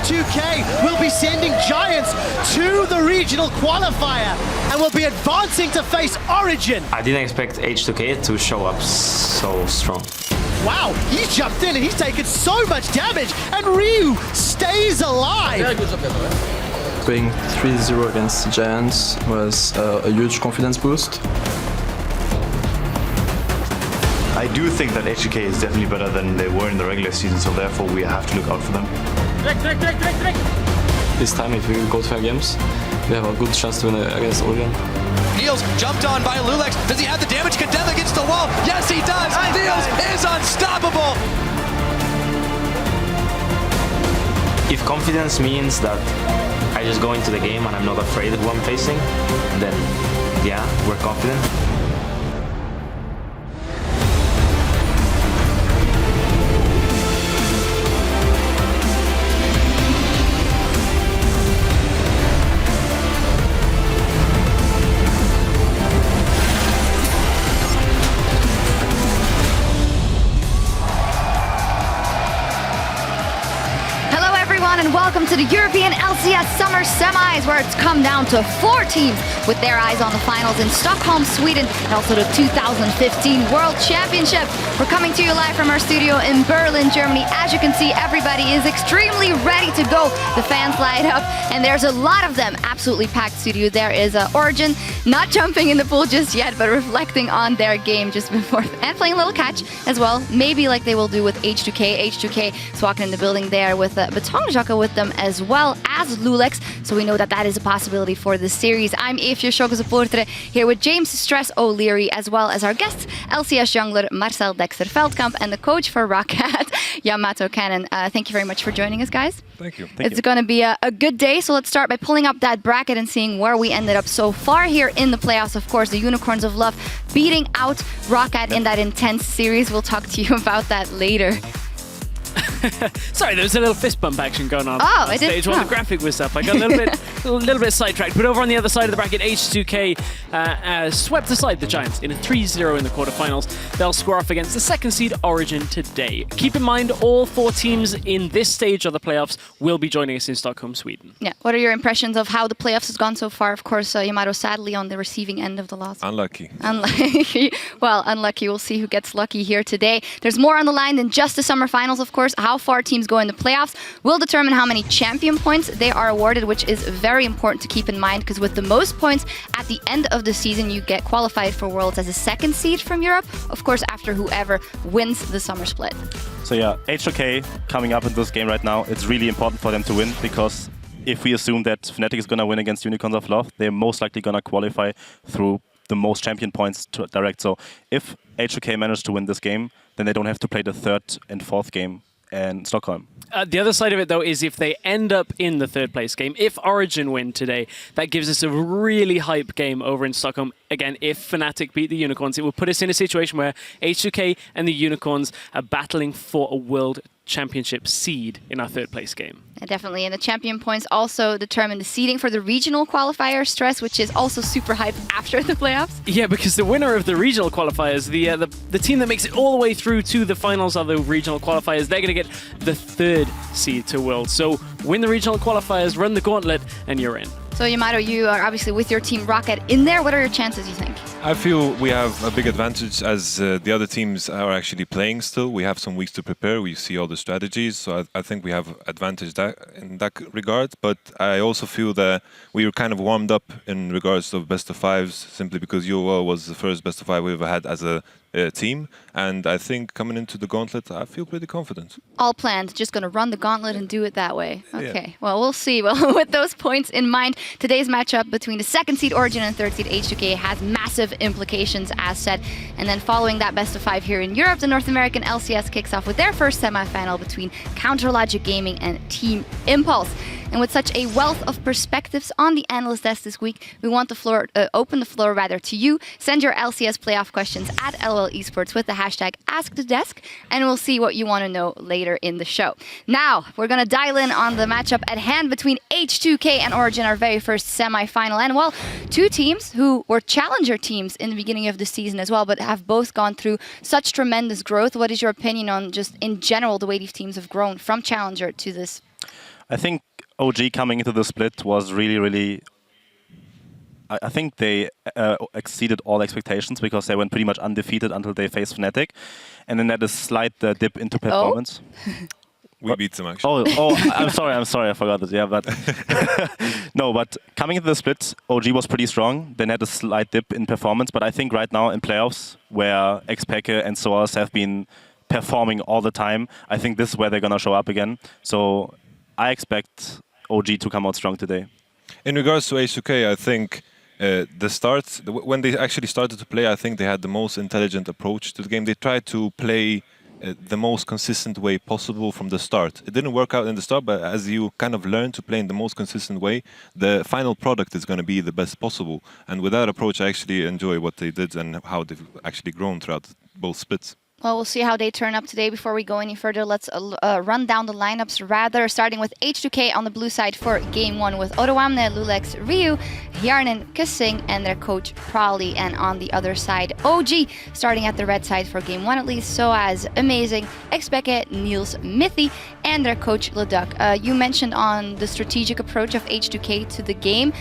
H2K will be sending Giants to the regional qualifier and will be advancing to face Origen. I didn't expect H2K to show up so strong. Wow, he jumped in and he's taken so much damage, and Ryu stays alive. Going 3-0 against Giants was a huge confidence boost. I do think that H2K is definitely better than they were in the regular season, so therefore we have to look out for them. This time, if we go to 5 games, we have a good chance to win against Origen. Niels jumped on by Lulex. Does he have the damage? Condemn against the wall. Yes, he does. Niels is unstoppable. If confidence means that I just go into the game and I'm not afraid of who I'm facing, then yeah, we're confident. And welcome to the European LCS Summer Semis, where it's come down to 4 teams with their eyes on the finals in Stockholm, Sweden, and also the 2015 World Championship. We're coming to you live from our studio in Berlin, Germany. As you can see, everybody is extremely ready to go. The fans light up, and there's a lot of them. Absolutely packed studio. There is Origen, not jumping in the pool just yet, but reflecting on their game just before, and playing a little catch as well. Maybe like they will do with H2K. H2K is walking in the building there with Betongjaka with them, as well as Lulex, so we know that that is a possibility for this series. I'm Eefje Sjogge here with James Stress O'Leary, as well as our guests, LCS jungler Marcel Dexter-Veldkamp and the coach for Rocket, Yamato Cannon. Thank you very much for joining us, guys. Thank you. It's going to be a good day, so let's start by pulling up that bracket and seeing where we ended up so far here in the playoffs. Of course, the Unicorns of Love beating out Rocket in that intense series. We'll talk to you about that later. Sorry, there was a little fist bump action going on on stage while the graphic was up. I got a little bit sidetracked. But over on the other side of the bracket, H2K swept aside the Giants in a 3-0 in the quarterfinals. They'll square off against the second seed Origen today. Keep in mind, all 4 teams in this stage of the playoffs will be joining us in Stockholm, Sweden. Yeah. What are your impressions of how the playoffs has gone so far? Of course, Yamato sadly on the receiving end of the loss. Unlucky. Well, unlucky. We'll see who gets lucky here today. There's more on the line than just the summer finals, of course. How far teams go in the playoffs will determine how many champion points they are awarded, which is very important to keep in mind, because with the most points at the end of the season, you get qualified for Worlds as a second seed from Europe, of course, after whoever wins the summer split. So yeah, H2K coming up in this game right now, it's really important for them to win, because if we assume that Fnatic is going to win against Unicorns of Love, they're most likely going to qualify through the most champion points to direct. So if H2K manage to win this game, then they don't have to play the 3rd and 4th game in Stockholm. The other side of it, though, is if they end up in the 3rd place game, if Origen win today, that gives us a really hype game over in Stockholm. Again, if Fnatic beat the Unicorns, it will put us in a situation where H2K and the Unicorns are battling for a World Championship seed in our 3rd place game. Yeah, definitely, and the champion points also determine the seeding for the regional qualifier, Stress, which is also super hyped after the playoffs. Yeah, because the winner of the regional qualifiers, the team that makes it all the way through to the finals of the regional qualifiers, they're going to get the 3rd seed to Worlds. So win the regional qualifiers, run the gauntlet, and you're in. So Yamato, you are obviously with your team Rocket in there. What are your chances, you think? I feel we have a big advantage as the other teams are actually playing still. We have some weeks to prepare. We see all the strategies. So I think we have advantage in that regard. But I also feel that we were kind of warmed up in regards of best of 5s, simply because UOL was the first best of 5 we ever had as a team, and I think coming into the gauntlet, I feel pretty confident. All planned, just going to run the gauntlet and do it that way. Okay, yeah. Well, we'll see. Well, with those points in mind, today's matchup between the second seed Origen and 3rd seed H2K has massive implications, as said. And then following that best of 5 here in Europe, the North American LCS kicks off with their first semifinal between Counterlogic Gaming and Team Impulse. And with such a wealth of perspectives on the analyst desk this week, we want the open the floor to you. Send your LCS playoff questions at LOL Esports with the hashtag AskTheDesk, and we'll see what you want to know later in the show. Now, we're going to dial in on the matchup at hand between H2K and Origen, our very first semi-final. And, well, 2 teams who were challenger teams in the beginning of the season as well, but have both gone through such tremendous growth. What is your opinion on just, in general, the way these teams have grown from challenger to this? I think OG coming into the split was really. I think they exceeded all expectations because they went pretty much undefeated until they faced Fnatic, and then had a slight dip into performance. We beat them actually. I'm sorry, I forgot it. Yeah, but no, but coming into the split, OG was pretty strong. Then had a slight dip in performance, but I think right now in playoffs, where FLICKR and Soaz have been performing all the time, I think this is where they're gonna show up again. So I expect OG to come out strong today. In regards to H2K, I think when they actually started to play, I think they had the most intelligent approach to the game. They tried to play the most consistent way possible from the start. It didn't work out in the start, but as you kind of learn to play in the most consistent way, the final product is going to be the best possible. And with that approach, I actually enjoy what they did and how they've actually grown throughout both splits. Well, we'll see how they turn up today. Before we go any further, let's run down the lineups rather, starting with H2K on the blue side for Game 1 with Odoamne, Lulex, Ryu, Hjarnen, Kissing, and their coach Prowley. And on the other side, OG, starting at the red side for Game 1 at least, Soaz, Amazing, X-Peke, Niels, Mithy, and their coach Leduc. You mentioned on the strategic approach of H2K to the game.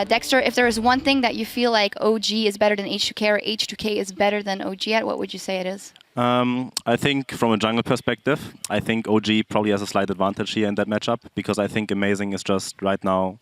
Dexter, if there is one thing that you feel like OG is better than H2K or H2K is better than OG at, what would you say it is? I think from a jungle perspective, I think OG probably has a slight advantage here in that matchup because I think Amazing is just right now,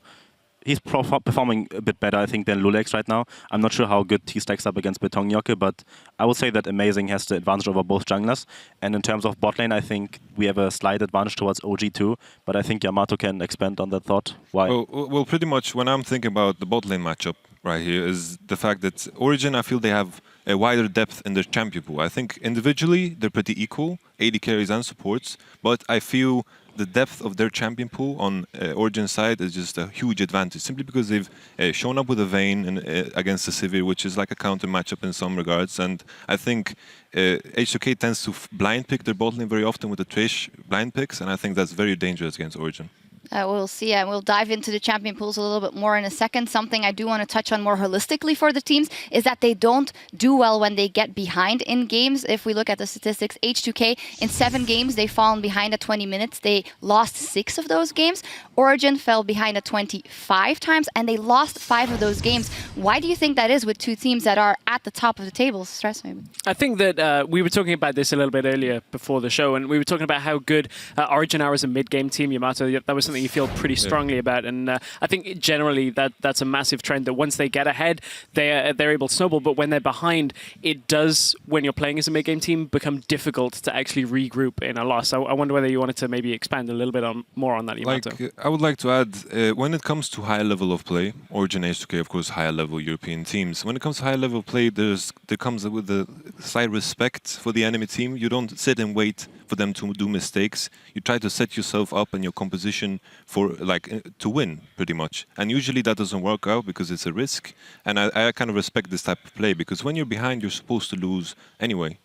he's performing a bit better, I think, than Lulex right now. I'm not sure how good he stacks up against Betongnjokke, but I would say that Amazing has the advantage over both junglers. And in terms of bot lane, I think we have a slight advantage towards OG too, but I think Yamato can expand on that thought. Why? Well, pretty much when I'm thinking about the bot lane matchup right here is the fact that Origen, I feel they have a wider depth in their champion pool. I think individually they're pretty equal, AD carries and supports, but I feel the depth of their champion pool on Origen side is just a huge advantage, simply because they've shown up with a Vayne against the Sivir, which is like a counter matchup in some regards. And I think H2K tends to blind pick their bot lane very often with the Thresh blind picks, and I think that's very dangerous against Origen. We'll see, and we'll dive into the champion pools a little bit more in a second. Something I do want to touch on more holistically for the teams is that they don't do well when they get behind in games. If we look at the statistics, H2K, in 7 games, they've fallen behind at 20 minutes. They lost 6 of those games. Origen fell behind at 25 times, and they lost 5 of those games. Why do you think that is with two teams that are at the top of the table? Stress, maybe? I think that we were talking about this a little bit earlier before the show, and we were talking about how good Origen are as a mid-game team. Yamato, that was something you feel pretty strongly about, and I think generally that's a massive trend that once they get ahead, they're able to snowball, but when they're behind, it does, when you're playing as a mid-game team, become difficult to actually regroup in a loss. I wonder whether you wanted to maybe expand a little bit more on that, Yamato. I would like to add, when it comes to high level of play, Origen H2K, of course, higher level European teams. When it comes to high level play, there comes with a slight respect for the enemy team. You don't sit and wait for them to do mistakes. You try to set yourself up and your composition for to win, pretty much. And usually that doesn't work out because it's a risk. And I kind of respect this type of play because when you're behind, you're supposed to lose anyway.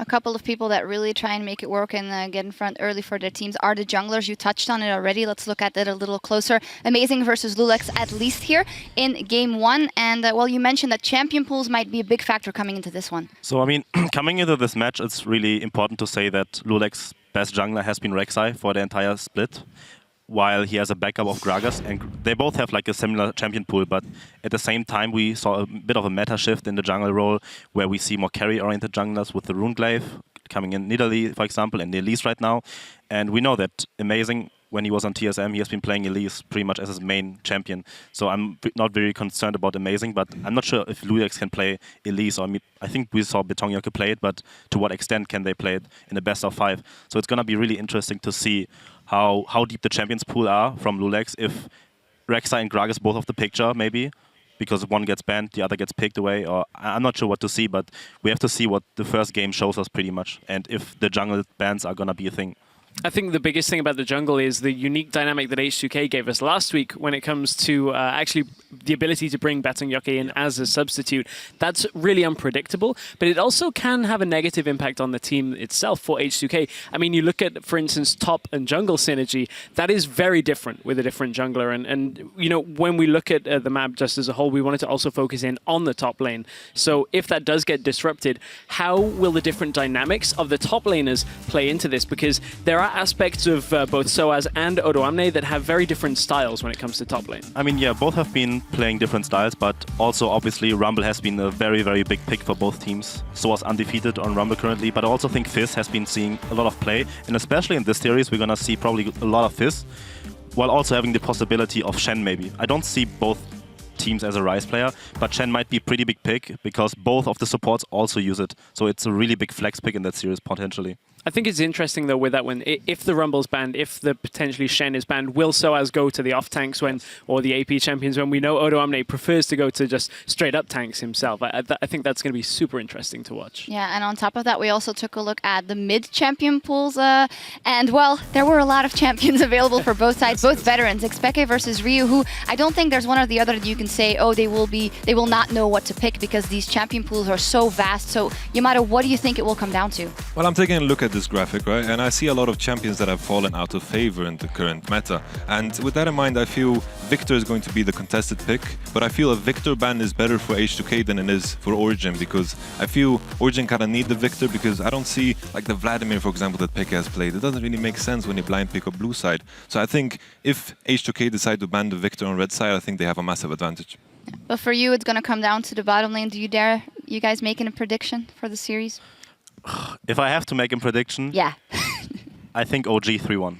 A couple of people that really try and make it work and get in front early for their teams are the junglers. You touched on it already. Let's look at it a little closer. Amazing versus Lulex, at least here in Game 1. And, well, you mentioned that champion pools might be a big factor coming into this one. So, I mean, coming into this match, it's really important to say that Lulex's best jungler has been Rek'Sai for the entire split, while he has a backup of Gragas, and they both have like a similar champion pool, but at the same time we saw a bit of a meta shift in the jungle role, where we see more carry-oriented junglers with the Runeglaive coming in Nidalee, for example, and Elise right now. And we know that Amazing, when he was on TSM, he has been playing Elise pretty much as his main champion. So I'm not very concerned about Amazing, but I'm not sure if Lulex can play Elise. Or I think we saw Betongnjokke play it, but to what extent can they play it in the best of 5? So it's going to be really interesting to see how deep the champions pool are from Lulex. If Rek'Sai and Gragas both off the picture, maybe, because one gets banned, the other gets picked away, or I'm not sure what to see, but we have to see what the first game shows us pretty much, and if the jungle bans are going to be a thing. I think the biggest thing about the jungle is the unique dynamic that H2K gave us last week when it comes to actually the ability to bring Betongnjokke in as a substitute. That's really unpredictable, but it also can have a negative impact on the team itself for H2K. I mean, you look at, for instance, top and jungle synergy, that is very different with a different jungler. And you know, when we look at the map just as a whole, we wanted to also focus in on the top lane. So if that does get disrupted, how will the different dynamics of the top laners play into this? Because there there are aspects of both Soaz and Odoamne that have very different styles when it comes to top lane. I mean, yeah, both have been playing different styles, but also obviously Rumble has been a very, very big pick for both teams. Soaz undefeated on Rumble currently, but I also think Fizz has been seeing a lot of play, and especially in this series, we're gonna see probably a lot of Fizz, while also having the possibility of Shen maybe. I don't see both teams as a Ryze player, but Shen might be a pretty big pick because both of the supports also use it. So it's a really big flex pick in that series potentially. I think it's interesting though with that one, if the Rumble's banned, if the potentially Shen is banned, will Soaz go to the off tanks when, or the AP champions when? We know Odoamne prefers to go to just straight up tanks himself. I think that's going to be super interesting to watch. Yeah, and on top of that, we also took a look at the mid champion pools, and well, there were a lot of champions available for both sides, both veterans. X2K versus Ryu, who I don't think there's one or the other that you can say, oh, they will not know what to pick because these champion pools are so vast. So Yamato, what do you think it will come down to? Well, I'm taking a look at this graphic, right? And I see a lot of champions that have fallen out of favor in the current meta. And with that in mind, I feel Victor is going to be the contested pick, but I feel a Victor ban is better for H2K than it is for Origen, because I feel Origen kind of need the Victor, because I don't see like the Vladimir, for example, that PK has played. It doesn't really make sense when you blind pick up blue side. So I think if H2K decide to ban the Victor on red side, I think they have a massive advantage. But for you, it's going to come down to the bottom lane. Do you dare, you guys, making a prediction for the series? If I have to make a prediction, yeah, I think OG 3-1.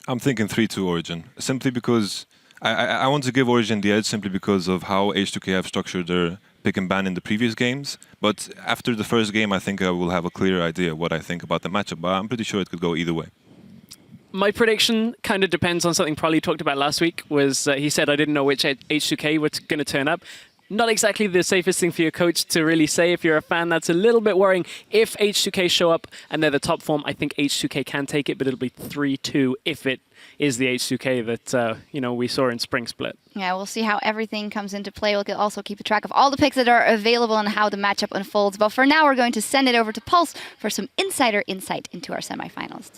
I'm thinking 3-2 Origen, simply because I want to give Origen the edge simply because of how H2K have structured their pick and ban in the previous games. But after the first game, I think I will have a clear idea what I think about the matchup, but I'm pretty sure it could go either way. My prediction kind of depends on something Prolly talked about last week, was he said I didn't know which H2K was going to turn up. Not exactly the safest thing for your coach to really say. If you're a fan, that's a little bit worrying. If H2K show up and they're the top form, I think H2K can take it, but it'll be 3-2 if it is the H2K that we saw in Spring Split. Yeah, we'll see how everything comes into play. We'll also keep a track of all the picks that are available and how the matchup unfolds. But for now, we're going to send it over to Pulse for some insider insight into our semifinals.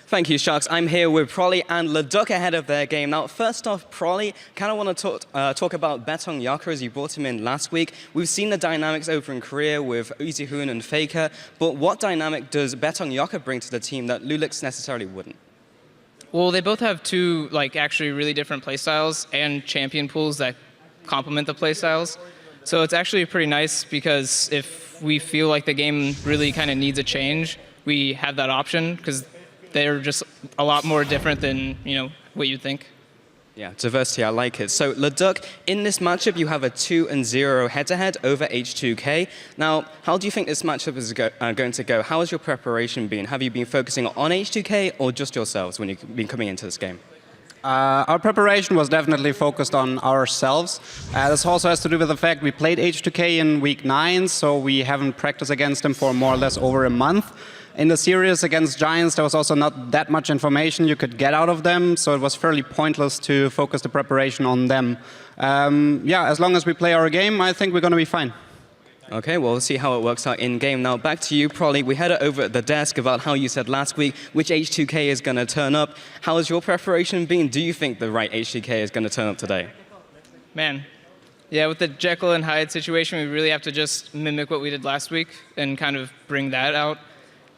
Thank you, Sharks. I'm here with Prolly and Leduc ahead of their game. Now, first off, Prolly, kind of want to talk about Betong Yaka as you brought him in last week. We've seen the dynamics over in Korea with Uzi-Hoon and FLICKR, but what dynamic does Betong Yaka bring to the team that Lulix necessarily wouldn't? Well, they both have two, actually really different playstyles and champion pools that complement the playstyles. So it's actually pretty nice because if we feel like the game really kind of needs a change, we have that option because they're just a lot more different than, what you'd think. Yeah, diversity, I like it. So, Leduc, in this matchup, you have a 2-0 head-to-head over H2K. Now, how do you think this matchup is going to go? How has your preparation been? Have you been focusing on H2K or just yourselves when you've been coming into this game? Our preparation was definitely focused on ourselves. This also has to do with the fact we played H2K in week 9, so we haven't practiced against them for more or less over a month. In the series against Giants, there was also not that much information you could get out of them, so it was fairly pointless to focus the preparation on them. Yeah, as long as we play our game, I think we're going to be fine. Okay, well, we'll see how it works out in-game. Now, back to you, Prolly. We had it over at the desk about how you said last week which H2K is going to turn up. How has your preparation been? Do you think the right H2K is going to turn up today? Man, yeah, with the Jekyll and Hyde situation, we really have to just mimic what we did last week and kind of bring that out.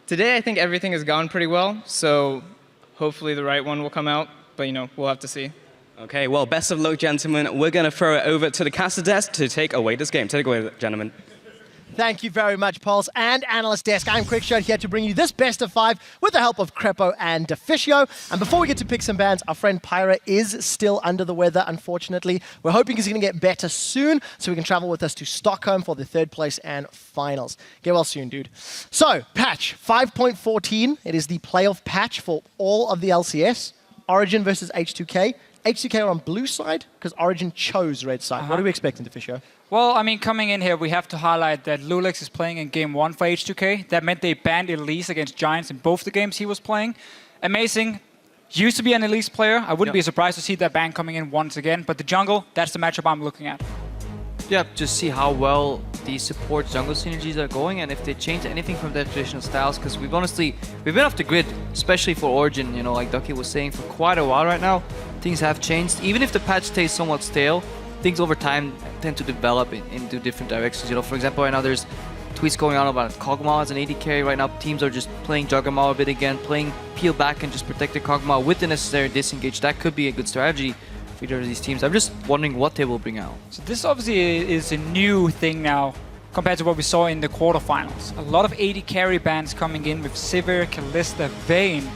Today, I think everything has gone pretty well, so hopefully the right one will come out, but, we'll have to see. Okay, well, best of luck, gentlemen. We're going to throw it over to the caster desk to take away this game. Take it away, gentlemen. Thank you very much, Pulse and Analyst Desk. I'm QuickShot here to bring you this best of 5 with the help of Crepo and Deficio. And before we get to pick some bands, our friend Pyra is still under the weather, unfortunately. We're hoping he's going to get better soon so he can travel with us to Stockholm for the 3rd place and finals. Get well soon, dude. So, patch 5.14. It is the playoff patch for all of the LCS. Origen versus H2K. H2K are on blue side because Origen chose red side. What are we expecting, Deficio? Well, I mean, coming in here, we have to highlight that Lulix is playing in Game 1 for H2K. That meant they banned Elise against Giants in both the games he was playing. Amazing. Used to be an Elise player. I wouldn't be surprised to see that ban coming in once again. But the jungle, that's the matchup I'm looking at. Yeah, just see how well these support jungle synergies are going and if they change anything from their traditional styles. Because we've been off the grid, especially for Origen, like Ducky was saying, for quite a while right now. Things have changed. Even if the patch stays somewhat stale, things over time tend to develop into different directions. For example, right now there's tweets going on about Kog'Maw as an AD carry. Right now, teams are just playing Juggernaut a bit again, playing peel back and just protect the Kog'Maw with the necessary disengage. That could be a good strategy for either of these teams. I'm just wondering what they will bring out. So this obviously is a new thing now compared to what we saw in the quarterfinals. A lot of AD carry bans coming in with Sivir, Kalista, Vayne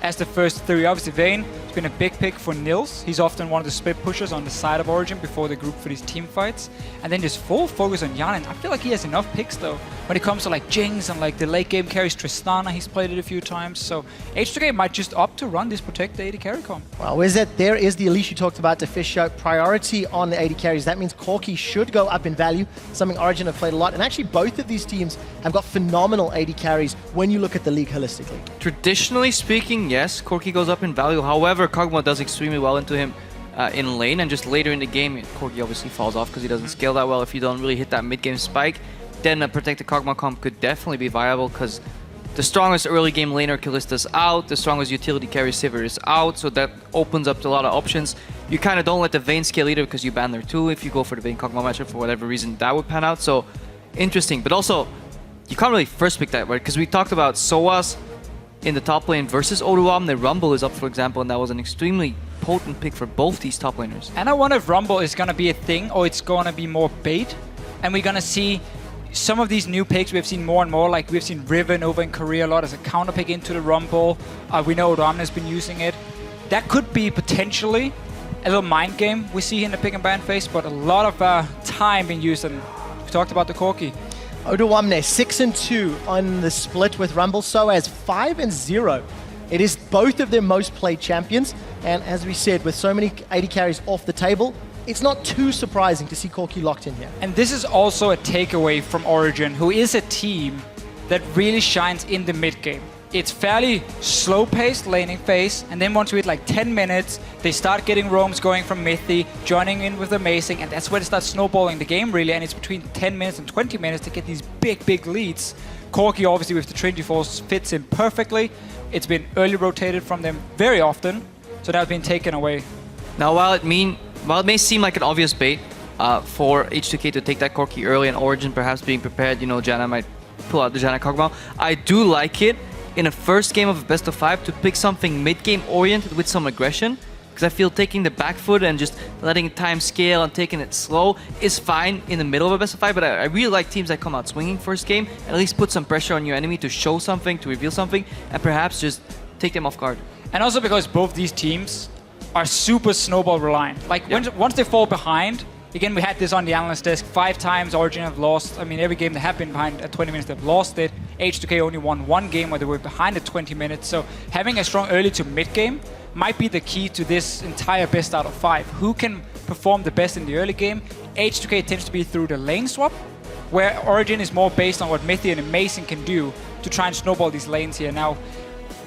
as the first three. Obviously Vayne has been a big pick for Nils. He's often one of the split pushers on the side of Origen before the group for these team fights. And then just full focus on Yanin. I feel like he has enough picks though when it comes to like Jinx and like the late game carries. Tristana, he's played it a few times. So H2K might just opt to run this protect the AD carry comp. Well, there is the Elise you talked about, Deficio. Priority on the AD carries. That means Corki should go up in value, something Origen have played a lot. And actually both of these teams have got phenomenal AD carries when you look at the league holistically. Traditionally speaking, yes, Corki goes up in value. However, Kog'Maw does extremely well into him in lane, and just later in the game, Corki obviously falls off because he doesn't scale that well if you don't really hit that mid-game spike. Then a protected Kog'Maw comp could definitely be viable because the strongest early game laner Kalista's out, the strongest utility carry Sivir is out, so that opens up to a lot of options. You kind of don't let the Vayne scale either because you ban their 2. If you go for the Vayne Kog'Maw matchup for whatever reason, that would pan out. So interesting, but also you can't really first pick that, right? Because we talked about Soaz in the top lane versus Oruamne. Rumble is up, for example, and that was an extremely potent pick for both these top laners. And I wonder if Rumble is going to be a thing or it's going to be more bait. And we're going to see some of these new picks we've seen more and more. Like we've seen Riven over in Korea a lot as a counter pick into the Rumble. We know Oruamne has been using it. That could be potentially a little mind game we see in the pick and ban phase, but a lot of time being used. And we talked about the Corki. Oruamne 6-2 on the split with Rumble. Soaz 5-0. It is both of their most played champions, and as we said, with so many AD carries off the table, it's not too surprising to see Corki locked in here. And this is also a takeaway from Origen, who is a team that really shines in the mid game. It's fairly slow-paced laning phase, and then once we hit like 10 minutes, they start getting roams going from Mythi, joining in with Amazing, and that's where they start snowballing the game really, and it's between 10 minutes and 20 minutes to get these big leads. Corki, obviously with the Trinity Force, fits in perfectly. It's been early rotated from them very often, so that's been taken away. Now, while it may seem like an obvious bait for H2K to take that Corki early and Origen perhaps being prepared, you know, Janna might pull out the Janna Kog'Maw, I do like it in a first game of a best of 5 to pick something mid-game oriented with some aggression, because I feel taking the back foot and just letting time scale and taking it slow is fine in the middle of a best of 5, but I really like teams that come out swinging first game and at least put some pressure on your enemy to show something, to reveal something, and perhaps just take them off guard. And also because both these teams are super snowball reliant. Like once they fall behind, again, we had this on the analyst desk, 5 times Origen have lost. I mean, every game they have been behind at 20 minutes, they've lost it. H2K only won 1 game where they were behind at 20 minutes. So having a strong early to mid game might be the key to this entire best out of 5. Who can perform the best in the early game? H2K tends to be through the lane swap, where Origen is more based on what Mythi and Amazing can do to try and snowball these lanes here. Now,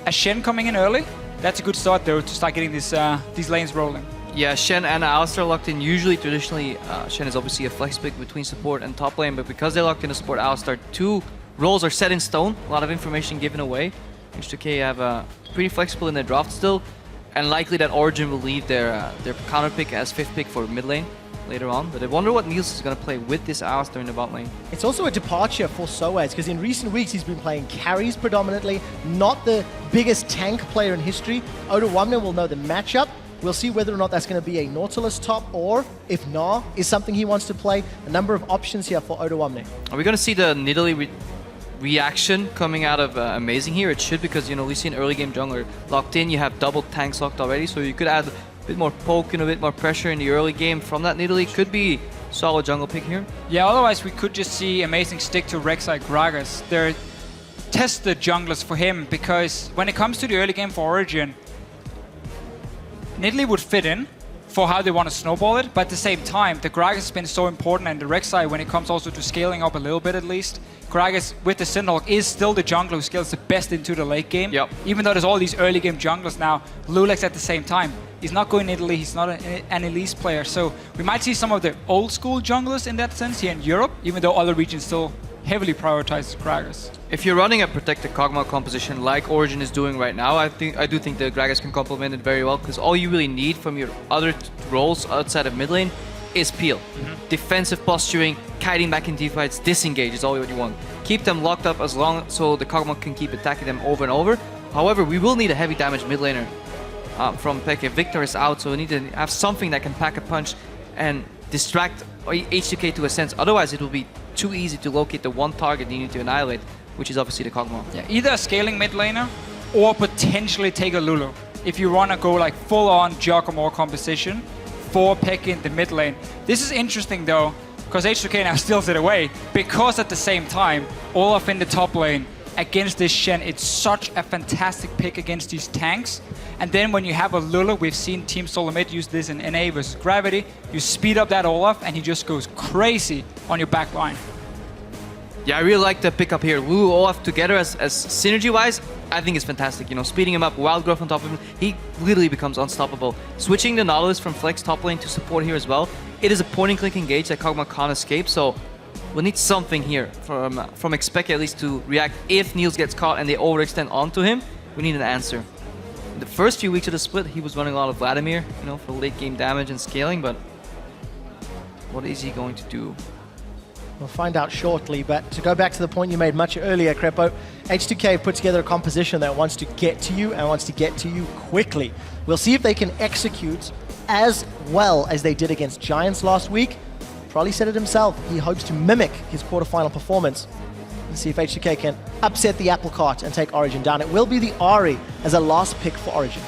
a Shen coming in early, that's a good start though to start getting these lanes rolling. Yeah, Shen and Alistar locked in. Usually, traditionally, Shen is obviously a flex pick between support and top lane, but because they're locked into support, Alistar, 2 roles are set in stone. A lot of information given away. H2K have pretty flexible in their draft still, and likely that Origen will leave their counter pick as 5th pick for mid lane later on. But I wonder what Niels is going to play with this Alistar in the bot lane. It's also a departure for Soaz, because in recent weeks he's been playing carries predominantly, not the biggest tank player in history. Oruamne will know the matchup. We'll see whether or not that's going to be a Nautilus top, or if Gnar is something he wants to play. A number of options here for Oruamne. Are we going to see the Nidalee reaction coming out of Amazing here? It should, because, you know, we see an early game jungler locked in. You have double tanks locked already, so you could add a bit more poke and a bit more pressure in the early game from that Nidalee. Could be solid jungle pick here. Yeah, otherwise we could just see Amazing stick to Rek'Sai Gragas. They're tested junglers for him, because when it comes to the early game for Origen, Nidalee would fit in for how they want to snowball it, but at the same time, the Gragas has been so important, and the Rek'Sai, when it comes also to scaling up a little bit at least, Gragas with the Synthhawk is still the jungler who scales the best into the late game. Yep. Even though there's all these early game junglers now, Lulex at the same time. He's not going Nidalee, he's not an Elise player, so we might see some of the old school junglers in that sense here in Europe, even though other regions still heavily prioritize Gragas. If you're running a protected Kog'Maw composition like Origen is doing right now, I do think the Gragas can complement it very well, because all you really need from your other roles outside of mid lane is peel. Defensive posturing, kiting back in fights, disengage is all what you want. Keep them locked up as long so the Kog'Maw can keep attacking them over and over. However, we will need a heavy damage mid laner from Peke. Victor is out, so we need to have something that can pack a punch and distract H2K to a sense. Otherwise, it will be too easy to locate the one target you need to annihilate, which is obviously the Kog'Maw. Yeah, either a scaling mid laner or potentially take a Lulu. If you want to go like full-on Giacomo composition for Peke in the mid lane. This is interesting though, because H2K now steals it away, because at the same time, Olaf in the top lane against this Shen, it's such a fantastic pick against these tanks. And then when you have a Lulu, we've seen Team Solo Mid use this in NA versus Gravity, you speed up that Olaf and he just goes crazy on your back line. Yeah, I really like the pickup here. Lulu Olaf together as synergy-wise, I think it's fantastic. You know, speeding him up, wild growth on top of him, he literally becomes unstoppable. Switching the Nautilus from Flex top lane to support here as well, it is a point-and-click engage that Kog'Maw can't escape, so we'll need something here from Expect at least to react. If Niels gets caught and they overextend onto him, we need an answer. In the first few weeks of the split, he was running a lot of Vladimir, you know, for late game damage and scaling, but what is he going to do? We'll find out shortly, but to go back to the point you made much earlier, Crepo, H2K put together a composition that wants to get to you and wants to get to you quickly. We'll see if they can execute as well as they did against Giants last week. Probably said it himself, he hopes to mimic his quarterfinal performance and see if H2K can upset the apple cart and take Origen down. It will be the Ahri as a last pick for Origen.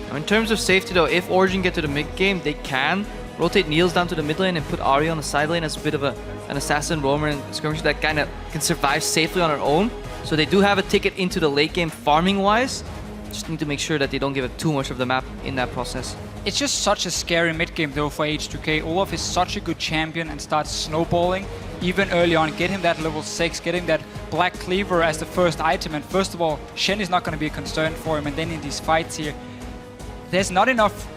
Now in terms of safety though, if Origen get to the mid game, they can rotate Niels down to the mid lane and put Ahri on the side lane as a bit of an assassin roamer and skirmisher that kind of can survive safely on her own. So they do have a ticket into the late game farming wise. Just need to make sure that they don't give it too much of the map in that process. It's just such a scary mid game though for H2K. Olaf is such a good champion and starts snowballing even early on. Get him that level 6, get him that Black Cleaver as the first item, and first of all, Shen is not going to be a concern for him, and then in these fights here, there's not enough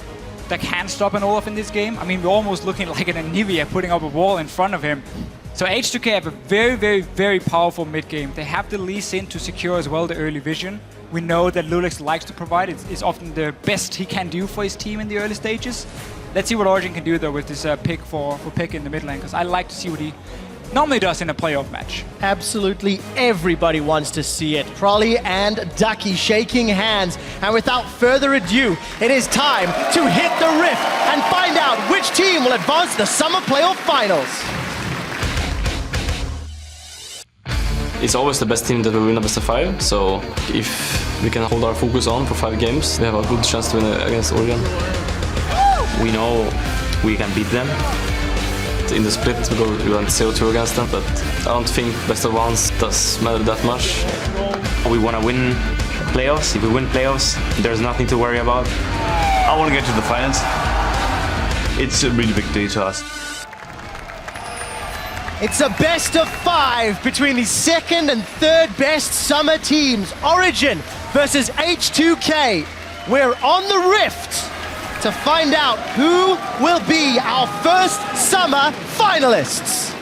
that can stop an Olaf in this game. I mean, we're almost looking like an Anivia putting up a wall in front of him. So H2K have a very, very, very powerful mid game. They have the Lee Sin to secure as well the early vision. We know that Lulex likes to provide. It's often the best he can do for his team in the early stages. Let's see what Origen can do though with this pick for Pick in the mid lane, because I like to see what he normally does in a playoff match. Absolutely everybody wants to see it. Prolly and Ducky shaking hands. And without further ado, it is time to hit the rift and find out which team will advance to the Summer Playoff Finals. It's always the best team that will win a best of 5, so if we can hold our focus on for 5 games, we have a good chance to win against Origen. We know we can beat them. In the split, we went 0-2 against them, but I don't think best of 1s does matter that much. We want to win playoffs. If we win playoffs, there's nothing to worry about. I want to get to the finals. It's a really big day to us. It's a best of 5 between the second and third best summer teams. Origen versus H2K. We're on the rift to find out who will be our first summer finalists.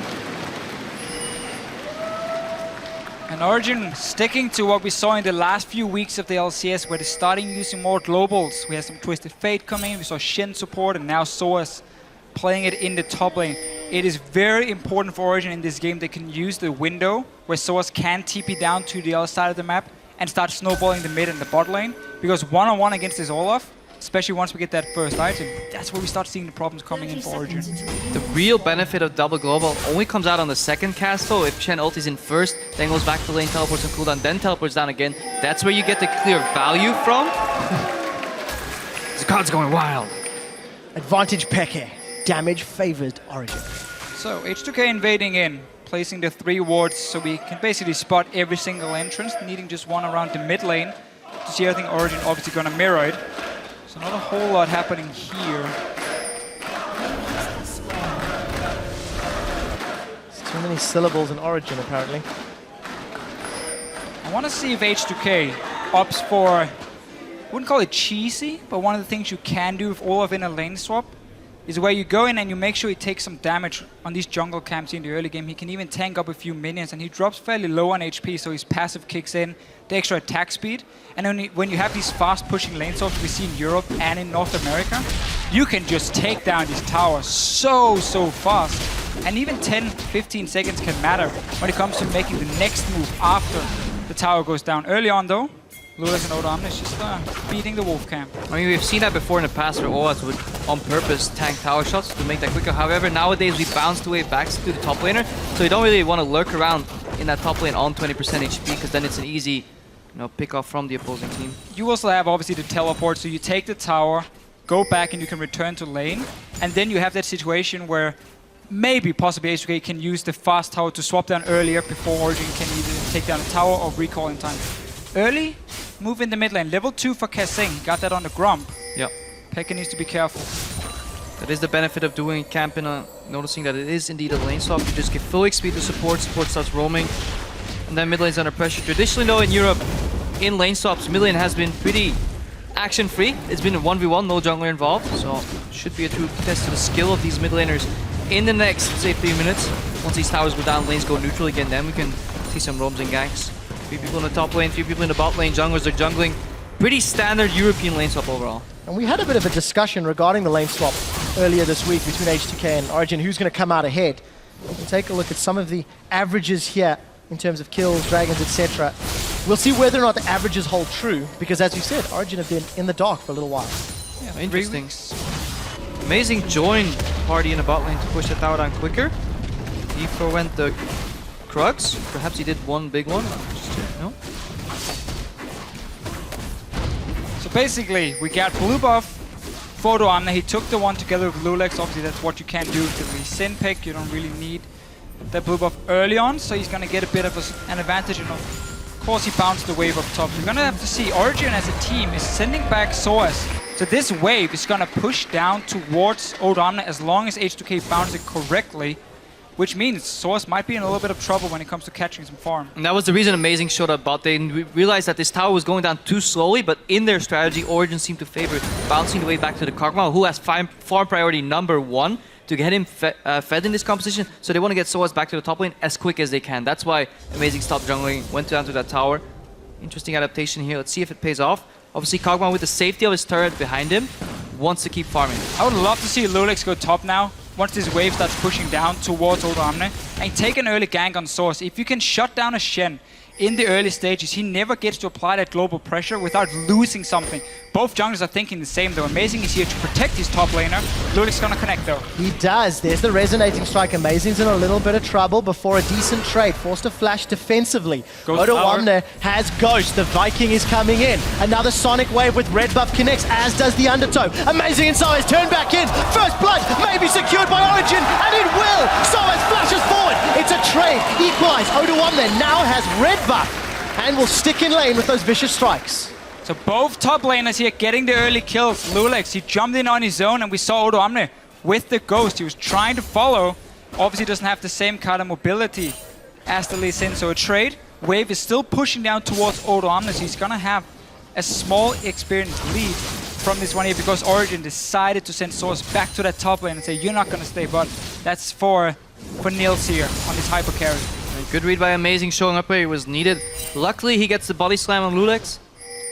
And Origen sticking to what we saw in the last few weeks of the LCS, where they're starting using more globals. We had some Twisted Fate coming in, we saw Shen support, and now Soas playing it in the top lane. It is very important for Origen in this game they can use the window where Soas can TP down to the other side of the map and start snowballing the mid and the bot lane, because one-on-one against this Olaf, especially once we get that first item, that's where we start seeing the problems coming in for Origen. The real benefit of double global only comes out on the second cast though. If Shen ultis in first, then goes back to lane, teleports on cooldown, then teleports down again. That's where you get the clear value from. The card's going wild. Advantage Peke. Damage favored Origen. So H2K invading in, placing the 3 wards so we can basically spot every single entrance, needing just one around the mid lane to see everything. Origen obviously gonna mirror it. So not a whole lot happening here. There's too many syllables in Origen apparently. I want to see if H2K opts for, I wouldn't call it cheesy, but one of the things you can do with Olaf in a lane swap is where you go in and you make sure he takes some damage on these jungle camps in the early game. He can even tank up a few minions, and he drops fairly low on HP, so his passive kicks in, the extra attack speed. And when you have these fast pushing lane swaps we see in Europe and in North America, you can just take down these towers so fast. And even 10, 15 seconds can matter when it comes to making the next move after the tower goes down. Early on though, Lulex and Odomne is just beating the wolf camp. I mean, we've seen that before in the past where OAS would on purpose tank tower shots to make that quicker. However, nowadays we bounce the wave back to the top laner, so you don't really want to lurk around in that top lane on 20% HP, because then it's an easy pick off from the opposing team. You also have obviously the teleport, so you take the tower, go back and you can return to lane, and then you have that situation where maybe possibly H2K can use the fast tower to swap down earlier before Origen can either take down the tower or recall in time. Early, move in the mid lane. Level 2 for Kasing, got that on the Grump. Yep. Pekka needs to be careful. That is the benefit of doing camp in noticing that it is indeed a lane swap. You just give full XP to support starts roaming, and then mid lane's under pressure. Traditionally though in Europe, in lane swaps, mid lane has been pretty action-free. It's been a 1v1, no jungler involved, so should be a true test to the skill of these mid laners in the next, say, 3 minutes. Once these towers go down, lanes go neutral again, then we can see some roams and ganks. 3 people in the top lane, 3 people in the bot lane, junglers are jungling. Pretty standard European lane swap overall. And we had a bit of a discussion regarding the lane swap earlier this week between H2K and Origen, who's going to come out ahead. We can take a look at some of the averages here in terms of kills, dragons, etc. We'll see whether or not the averages hold true, because as you said, Origen have been in the dark for a little while. Yeah, interesting. Amazing join party in the bot lane to push the tower down quicker. He forwent the Krugs. Perhaps he did one big one. No? So basically, we got blue buff for Odomne. He took the one together with Lulex. Obviously, that's what you can do to the Sin pick. You don't really need that blue buff early on, so he's going to get a bit of an advantage. And of course, he bounced the wave up top. You're going to have to see Origen as a team is sending back Soaz. So this wave is going to push down towards Odomne as long as H2K bounces it correctly, which means Soaz might be in a little bit of trouble when it comes to catching some farm. And that was the reason Amazing showed up bot. They realized that this tower was going down too slowly, but in their strategy, Origen seemed to favor bouncing the way back to the Kog'Maw, who has farm priority #1 to get him fed in this composition. So they want to get Soaz back to the top lane as quick as they can. That's why Amazing stopped jungling, went down to that tower. Interesting adaptation here. Let's see if it pays off. Obviously, Kog'Maw, with the safety of his turret behind him, wants to keep farming. I would love to see Lulex go top now, once this wave starts pushing down towards Odomne, and take an early gank on Source. If you can shut down a Shen in the early stages, he never gets to apply that global pressure without losing something. Both junglers are thinking the same though. Amazing is here to protect his top laner. Lulex gonna connect though. He does. There's the resonating strike. Amazing's in a little bit of trouble before a decent trade. Forced to flash defensively. Odomne has Ghost. The Viking is coming in. Another Sonic Wave with red buff connects, as does the Undertow. Amazing and Soaz turn back in. First blood may be secured by Origen, and it will. Soaz flashes forward. It's a trade. Equalize. Odomne now has red buff and will stick in lane with those vicious strikes. So both top laners here getting the early kills. Lulex, he jumped in on his own, and we saw Odomne with the Ghost. He was trying to follow. Obviously doesn't have the same kind of mobility as the Lee Sin, so a trade. Wave is still pushing down towards Odomne, so he's gonna have a small experience lead from this one here, because Origen decided to send Source back to that top lane and say, you're not gonna stay, but that's for Nils here on this hyper carry. Good read by Amazing, showing up where he was needed. Luckily, he gets the body slam on Lulex.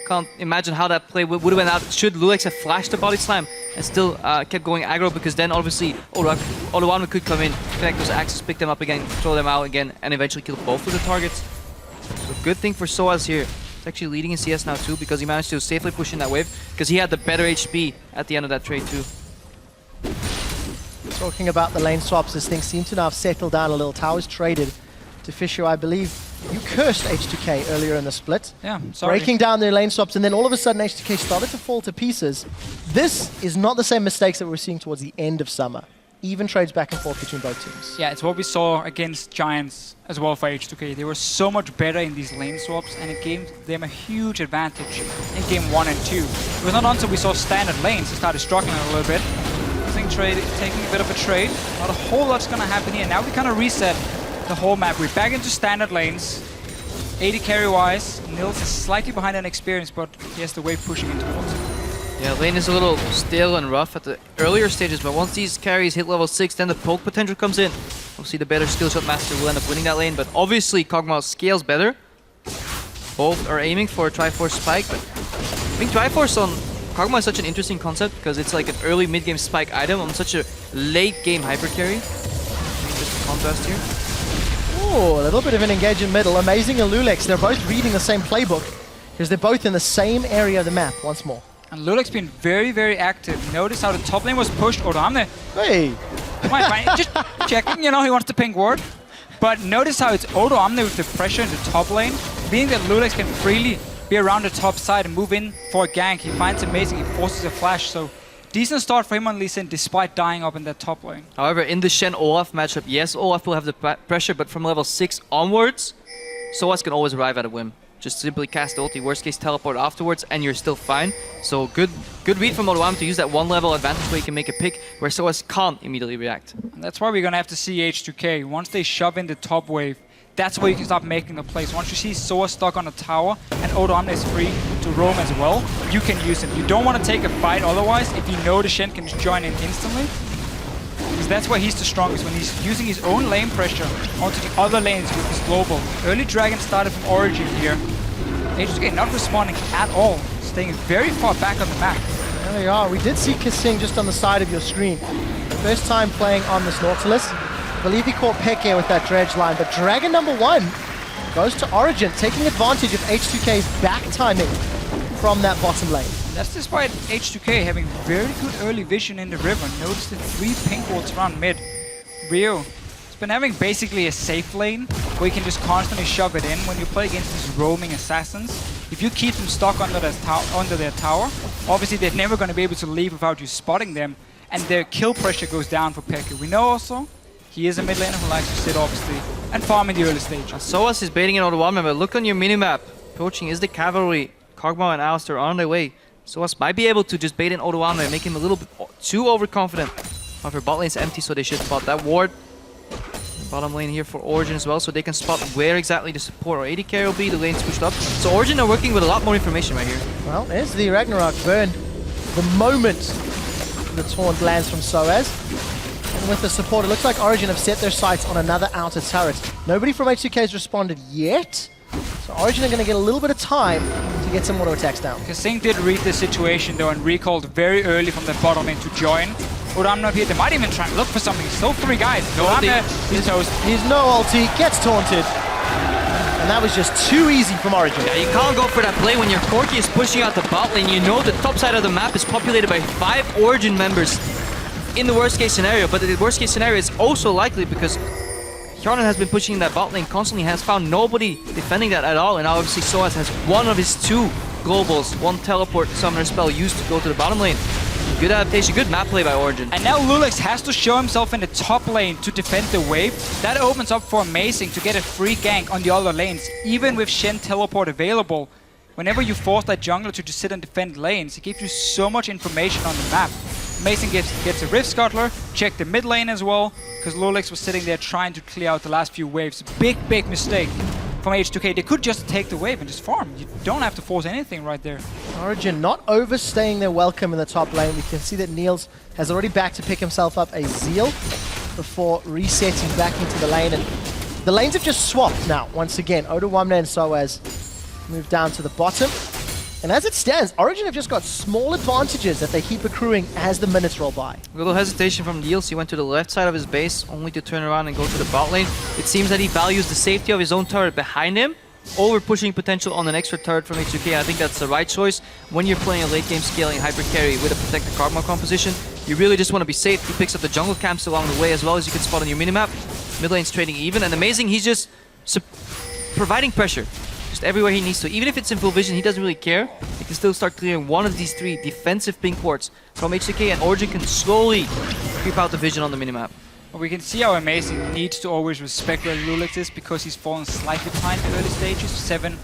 Can't imagine how that play would have went out should Lulex have flashed the body slam and still kept going aggro, because then obviously Odomne could come in, connect those axes, pick them up again, throw them out again, and eventually kill both of the targets. So good thing for Soaz here. He's actually leading in CS now too, because he managed to safely push in that wave, because he had the better HP at the end of that trade too. Talking about the lane swaps, this thing seems to now have settled down a little. Towers traded to Fisher. I believe you cursed H2K earlier in the split. Yeah, sorry. Breaking down their lane swaps, and then all of a sudden H2K started to fall to pieces. This is not the same mistakes that we're seeing towards the end of summer. Even trades back and forth between both teams. Yeah, it's what we saw against Giants as well for H2K. They were so much better in these lane swaps, and it gave them a huge advantage in game 1 and 2. It was not until we saw standard lanes that started struggling a little bit. I think taking a bit of a trade. Not a whole lot's gonna happen here. Now we kind of reset the whole map. We're back into standard lanes. 80 carry-wise. Nils is slightly behind in experience, but he has the wave pushing in towards him. Yeah, lane is a little stale and rough at the earlier stages, but once these carries hit level 6, then the poke potential comes in. Obviously, the better skill shot master will end up winning that lane, but obviously Kog'Maw scales better. Both are aiming for a Triforce spike, but I think Triforce on Kog'Maw is such an interesting concept because it's like an early mid-game spike item on such a late-game hyper carry. Just a contrast here. Oh, a little bit of an engagement middle. Amazing and Lulex, they're both reading the same playbook because they're both in the same area of the map once more. And Lulex been very, very active. Notice how the top lane was pushed. Odoamne. Hey! Fine. Just checking, you know, he wants the pink ward. But notice how it's Odoamne with the pressure in the top lane. Being that Lulex can freely be around the top side and move in for a gank, he finds amazing, he forces a flash. So decent start for him on Lee Sin despite dying up in that top lane. However, in the Shen Olaf matchup, yes, Olaf will have the pressure, but from level 6 onwards, Soaz can always arrive at a whim. Just simply cast the ulti, worst case teleport afterwards, and you're still fine. So good read from Odoamne to use that one level advantage where you can make a pick where Soaz can't immediately react. And that's why we're gonna have to see H2K. Once they shove in the top wave, that's where you can start making the plays. Once you see Soaz stuck on a tower and Odoamne is free to roam as well, you can use him. You don't want to take a fight otherwise if you know the Shen can just join in instantly. Because that's why he's the strongest, when he's using his own lane pressure onto the other lanes with his global. Early Dragon started from Origen here. H2K not responding at all, staying very far back on the map. There we are. We did see Kissing just on the side of your screen. First time playing on this Nautilus. I believe he caught FLICKR with that dredge line, but Dragon number 1 goes to Origen, taking advantage of H2K's back timing from that bottom lane. That's despite H2K having very good early vision in the river. Notice the 3 pink wards around mid. Rio has been having basically a safe lane where you can just constantly shove it in when you play against these roaming assassins. If you keep them stuck under their tower, obviously they're never going to be able to leave without you spotting them, and their kill pressure goes down for FLICKR. We know also he is a mid laner who likes to sit, obviously, and farm in the early stage. Soaz is baiting in Odoamne, but look on your minimap. Approaching is the cavalry. Kog'Maw and Alistar are on their way. Soaz might be able to just bait in Odoamne and make him a little bit too overconfident. However, bot lane is empty, so they should spot that ward. Bottom lane here for Origen as well, so they can spot where exactly the support or AD carry will be. The lane's pushed up. So Origen are working with a lot more information right here. Well, there's the Ragnarok burn. The moment the taunt lands from Soaz. And with the support, it looks like Origen have set their sights on another outer turret. Nobody from H2K has responded yet. So Origen are going to get a little bit of time to get some auto attacks down. Kissing did read the situation though and recalled very early from the bottom lane to join. Odoamne here, they might even try and look for something. Still 3 guys. Odoamne, he's toast. He's no ulti, gets taunted. And that was just too easy from Origen. Yeah, you can't go for that play when your Corki is pushing out the bot lane. You know the top side of the map is populated by 5 Origen members in the worst case scenario. But the worst case scenario is also likely because Hjarnan has been pushing that bot lane constantly, has found nobody defending that at all, and now obviously Soaz has one of his 2 globals, 1 teleport summoner spell used to go to the bottom lane. Good adaptation, good map play by Origen. And now Lulex has to show himself in the top lane to defend the wave. That opens up for Amazing to get a free gank on the other lanes, even with Shen teleport available. Whenever you force that jungler to just sit and defend lanes, it gives you so much information on the map. Amazing gets a Rift Scuttler, check the mid lane as well, because Lulex was sitting there trying to clear out the last few waves. Big mistake from H2K. They could just take the wave and just farm. You don't have to force anything right there. Origen not overstaying their welcome in the top lane. We can see that Niels has already back to pick himself up a Zeal before resetting back into the lane. And the lanes have just swapped now, once again. Odoamne and Soaz move down to the bottom. And as it stands, Origen have just got small advantages that they keep accruing as the minutes roll by. A little hesitation from Niels. He went to the left side of his base, only to turn around and go to the bot lane. It seems that he values the safety of his own turret behind him over pushing potential on an extra turret from H2K. I think that's the right choice. When you're playing a late game scaling hyper carry with a protected Kog'Maw composition, you really just want to be safe. He picks up the jungle camps along the way as well, as you can spot on your minimap. Mid lane's trading even, and Amazing, he's just providing pressure just everywhere he needs to. Even if it's in full vision, he doesn't really care. He can still start clearing one of these 3 defensive pink wards from H2K, and Origen can slowly creep out the vision on the minimap. Well, we can see how Amazing needs to always respect where Lulex is, because he's fallen slightly behind the early stages. 7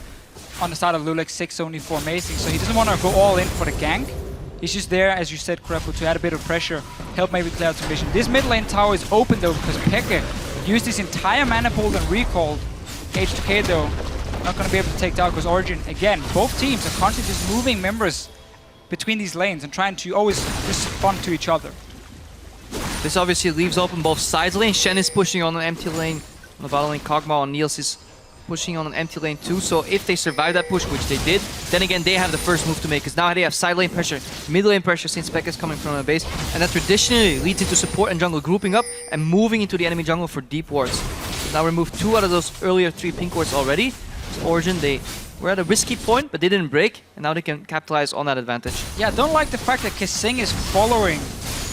on the start of Lulex, 6 only for Amazing, so he doesn't want to go all in for the gank. He's just there, as you said, Krepo, to add a bit of pressure, help maybe clear out some vision. This mid lane tower is open though, because FLICKR used his entire mana pool and recalled. H2K though, not going to be able to take down, because Origen, again, both teams are constantly just moving members between these lanes and trying to always respond to each other. This obviously leaves open both sides lane. Shen is pushing on an empty lane. On the bottom lane, Kog'Maw and Niels is pushing on an empty lane too, so if they survive that push, which they did, then again they have the first move to make, because now they have side lane pressure, mid lane pressure since Pekka is coming from a base, and that traditionally leads into support and jungle grouping up and moving into the enemy jungle for deep wards. So now removed 2 out of those earlier 3 pink wards already. So Origen, they were at a risky point, but they didn't break, and now they can capitalize on that advantage. Yeah, I don't like the fact that Kesing is following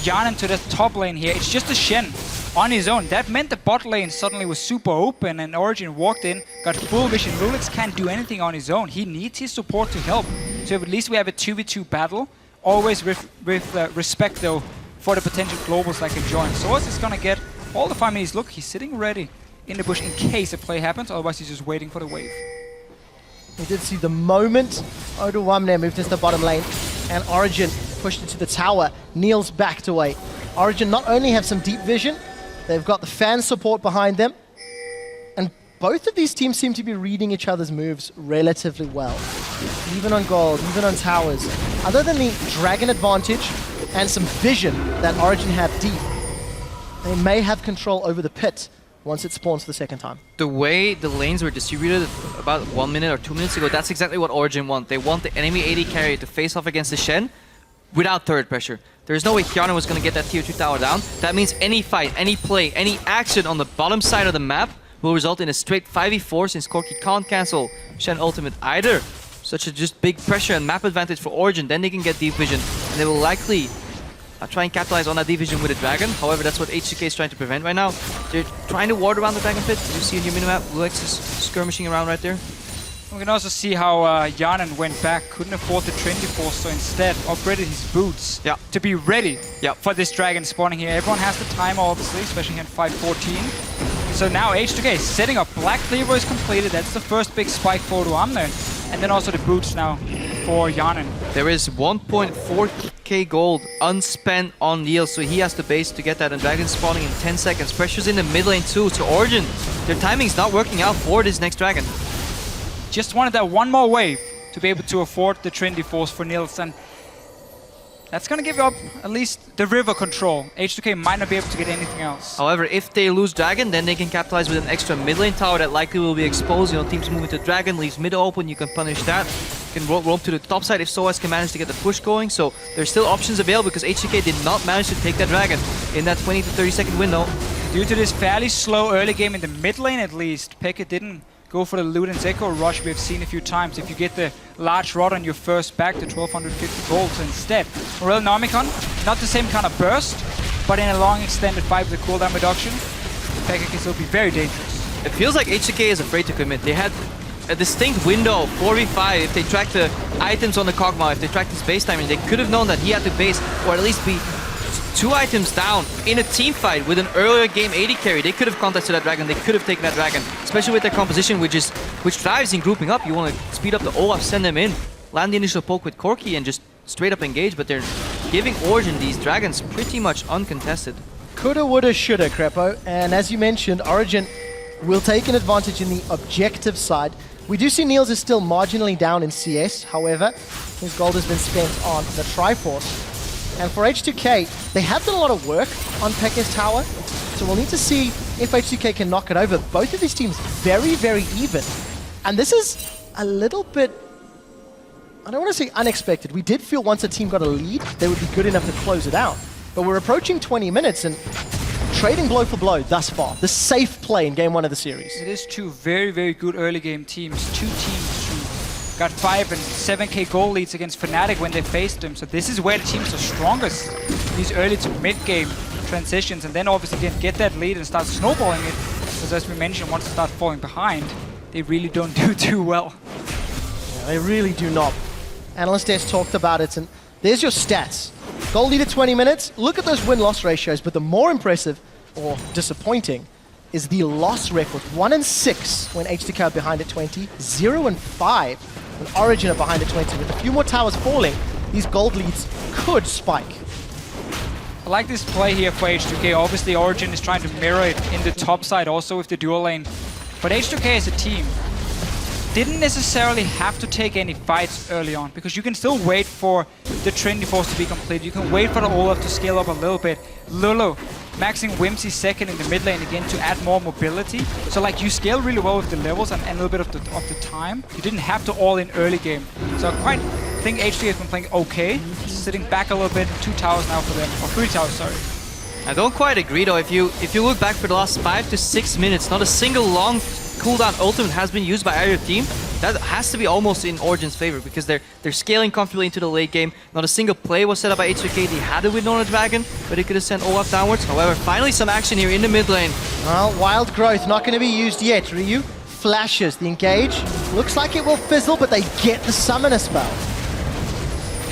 Jan to the top lane here. It's just a Shen on his own. That meant the bot lane suddenly was super open, and Origen walked in, got full vision. Lulix can't do anything on his own. He needs his support to help. So at least we have a 2v2 battle. Always with respect, though, for the potential globals that can join. Source is gonna get all the 5 minutes. Look, he's sitting ready in the bush in case a play happens. Otherwise, he's just waiting for the wave. We did see the moment Oduwamne moved into the bottom lane and Origen pushed into the tower. Neil's backed away. Origen not only have some deep vision, they've got the fan support behind them, and both of these teams seem to be reading each other's moves relatively well. Even on gold, even on towers. Other than the dragon advantage and some vision that Origen have deep, they may have control over the pit once it spawns for the second time. The way the lanes were distributed about 1 minute or 2 minutes ago, that's exactly what Origen want. They want the enemy AD carry to face off against the Shen without turret pressure. There's no way Kiana was going to get that tier 2 tower down. That means any fight, any play, any action on the bottom side of the map will result in a straight 5v4 since Corki can't cancel Shen ultimate either. Such a just big pressure and map advantage for Origen. Then they can get deep vision, and they will likely try and capitalize on that division with a dragon. However, that's what H2K is trying to prevent right now. They're trying to ward around the dragon pit. You see in your minimap, Lulex is skirmishing around right there. We can also see how Yanan went back, couldn't afford the Trinity Force, so instead upgraded his boots to be ready for this dragon spawning here. Everyone has the timer, obviously, especially here in 5:14. So now H2K setting up. Black Cleaver is completed. That's the first big spike for Oduwamne. And then also the boots now for Yanan. There is 1.4k gold unspent on Neil, so he has the base to get that, and dragon spawning in 10 seconds. Pressure's in the mid lane too, so Origen, their timing's not working out for this next dragon. Just wanted that one more wave to be able to afford the Trinity Force for Nils, and that's gonna give up at least the river control. H2K might not be able to get anything else. However, if they lose dragon, then they can capitalize with an extra mid lane tower that likely will be exposed. You know, teams moving to dragon, leaves mid open, you can punish that. You can roam to the top side if SOAS can manage to get the push going. So there's still options available because H2K did not manage to take that dragon in that 20 to 30 second window. Due to this fairly slow early game in the mid lane at least, Pekka didn't go for the Luden's Echo rush we've seen a few times. If you get the large rod on your first back to 1250 gold, so instead, Morel Nomicon, not the same kind of burst, but in a long extended fight with a cooldown reduction, Pekka can still be very dangerous. It feels like H2K is afraid to commit. They had a distinct window, 4v5, if they tracked the items on the Kog'Maw, if they tracked his base timing, they could have known that he had to base, or at least be 2 items down in a team fight with an earlier game AD carry. They could have contested that dragon, they could have taken that dragon, especially with their composition, which thrives in grouping up. You want to speed up the Olaf, send them in, land the initial poke with Corki, and just straight up engage, but they're giving Origen these dragons pretty much uncontested. Coulda, woulda, shoulda, Crepo, and as you mentioned, Origen will take an advantage in the objective side. We do see Niels is still marginally down in CS, however, his gold has been spent on the Triforce. And for H2K, they have done a lot of work on Pekka's tower, so we'll need to see if H2K can knock it over. Both of these teams very, very even. And this is a little bit, I don't want to say unexpected. We did feel once a team got a lead, they would be good enough to close it out. But we're approaching 20 minutes and trading blow for blow thus far. The safe play in game 1 of the series. It is 2 very, very good early game teams. 2 teams who got 5 and 7k goal leads against Fnatic when they faced them. So this is where the teams are strongest. These early to mid game transitions, and then obviously get that lead and start snowballing it. Because as we mentioned, once they start falling behind, they really don't do too well. Yeah, they really do not. Analyst Desk talked about it, and there's your stats. Goal lead at 20 minutes. Look at those win-loss ratios, but the more impressive, or disappointing, is the loss record. 1-6 when H2K are behind at 20, 0-5 when Origen are behind at 20. With a few more towers falling, these gold leads could spike. I like this play here for H2K. Obviously, Origen is trying to mirror it in the top side also with the dual lane. But H2K as a team, didn't necessarily have to take any fights early on, because you can still wait for the Trinity Force to be completed. You can wait for the Olaf to scale up a little bit. Lulu maxing Whimsy second in the mid lane again to add more mobility. So like you scale really well with the levels and a little bit of the time. You didn't have to all in early game. So I think H2K has been playing okay. Sitting back a little bit, 2 towers now for them, or 3 towers, sorry. I don't quite agree though. If you look back for the last 5 to 6 minutes, not a single long cooldown ultimate has been used by either team. That has to be almost in Origen's favor, because they're scaling comfortably into the late game. Not a single play was set up by H2K. They had to win on a dragon, but they could have sent Olaf downwards. However, finally some action here in the mid lane. Well, Wild Growth not going to be used yet. Ryu flashes the engage. Looks like it will fizzle, but they get the summoner spell.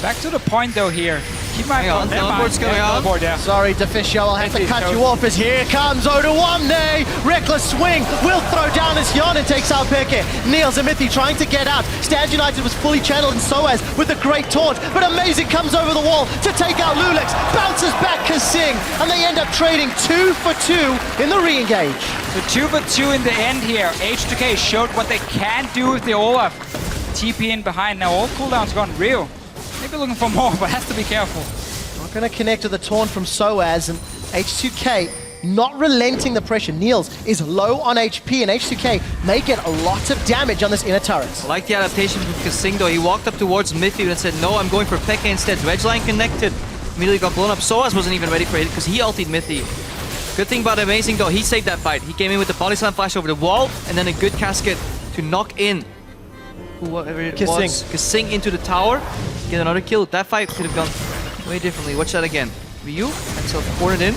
Back to the point though here. Keep my on, teleport's going on. Yeah. Sorry, Deficio, I'll have to cut you off as here comes Oduwamne. Reckless swing, will throw down as Hyonin takes out FLICKR. Niels and Mithi trying to get out. Stand United was fully channeled, and Soaz with a great taunt, but Amazing comes over the wall to take out Lulex. Bounces back Kasing, and they end up trading 2 for 2 in the re-engage. So 2 for 2 in the end here. H2K showed what they can do with the Olaf. TP in behind, now all cooldowns gone real. Maybe looking for more, but has to be careful. Not going to connect to the taunt from Soaz, and H2K not relenting the pressure. Niels is low on HP, and H2K may get a lot of damage on this inner turret. I like the adaptation from Kasing though. He walked up towards Mithi and said, no, I'm going for FLICKR instead. Wedgeline connected. Immediately got blown up. Soaz wasn't even ready for it because he ultied Mithi. Good thing about Amazing though, he saved that fight. He came in with the body slam flash over the wall, and then a good casket to knock in whoever it was, Kasing into the tower, get another kill. That fight could have gone way differently. Watch that again. Ryu, that's cornered in.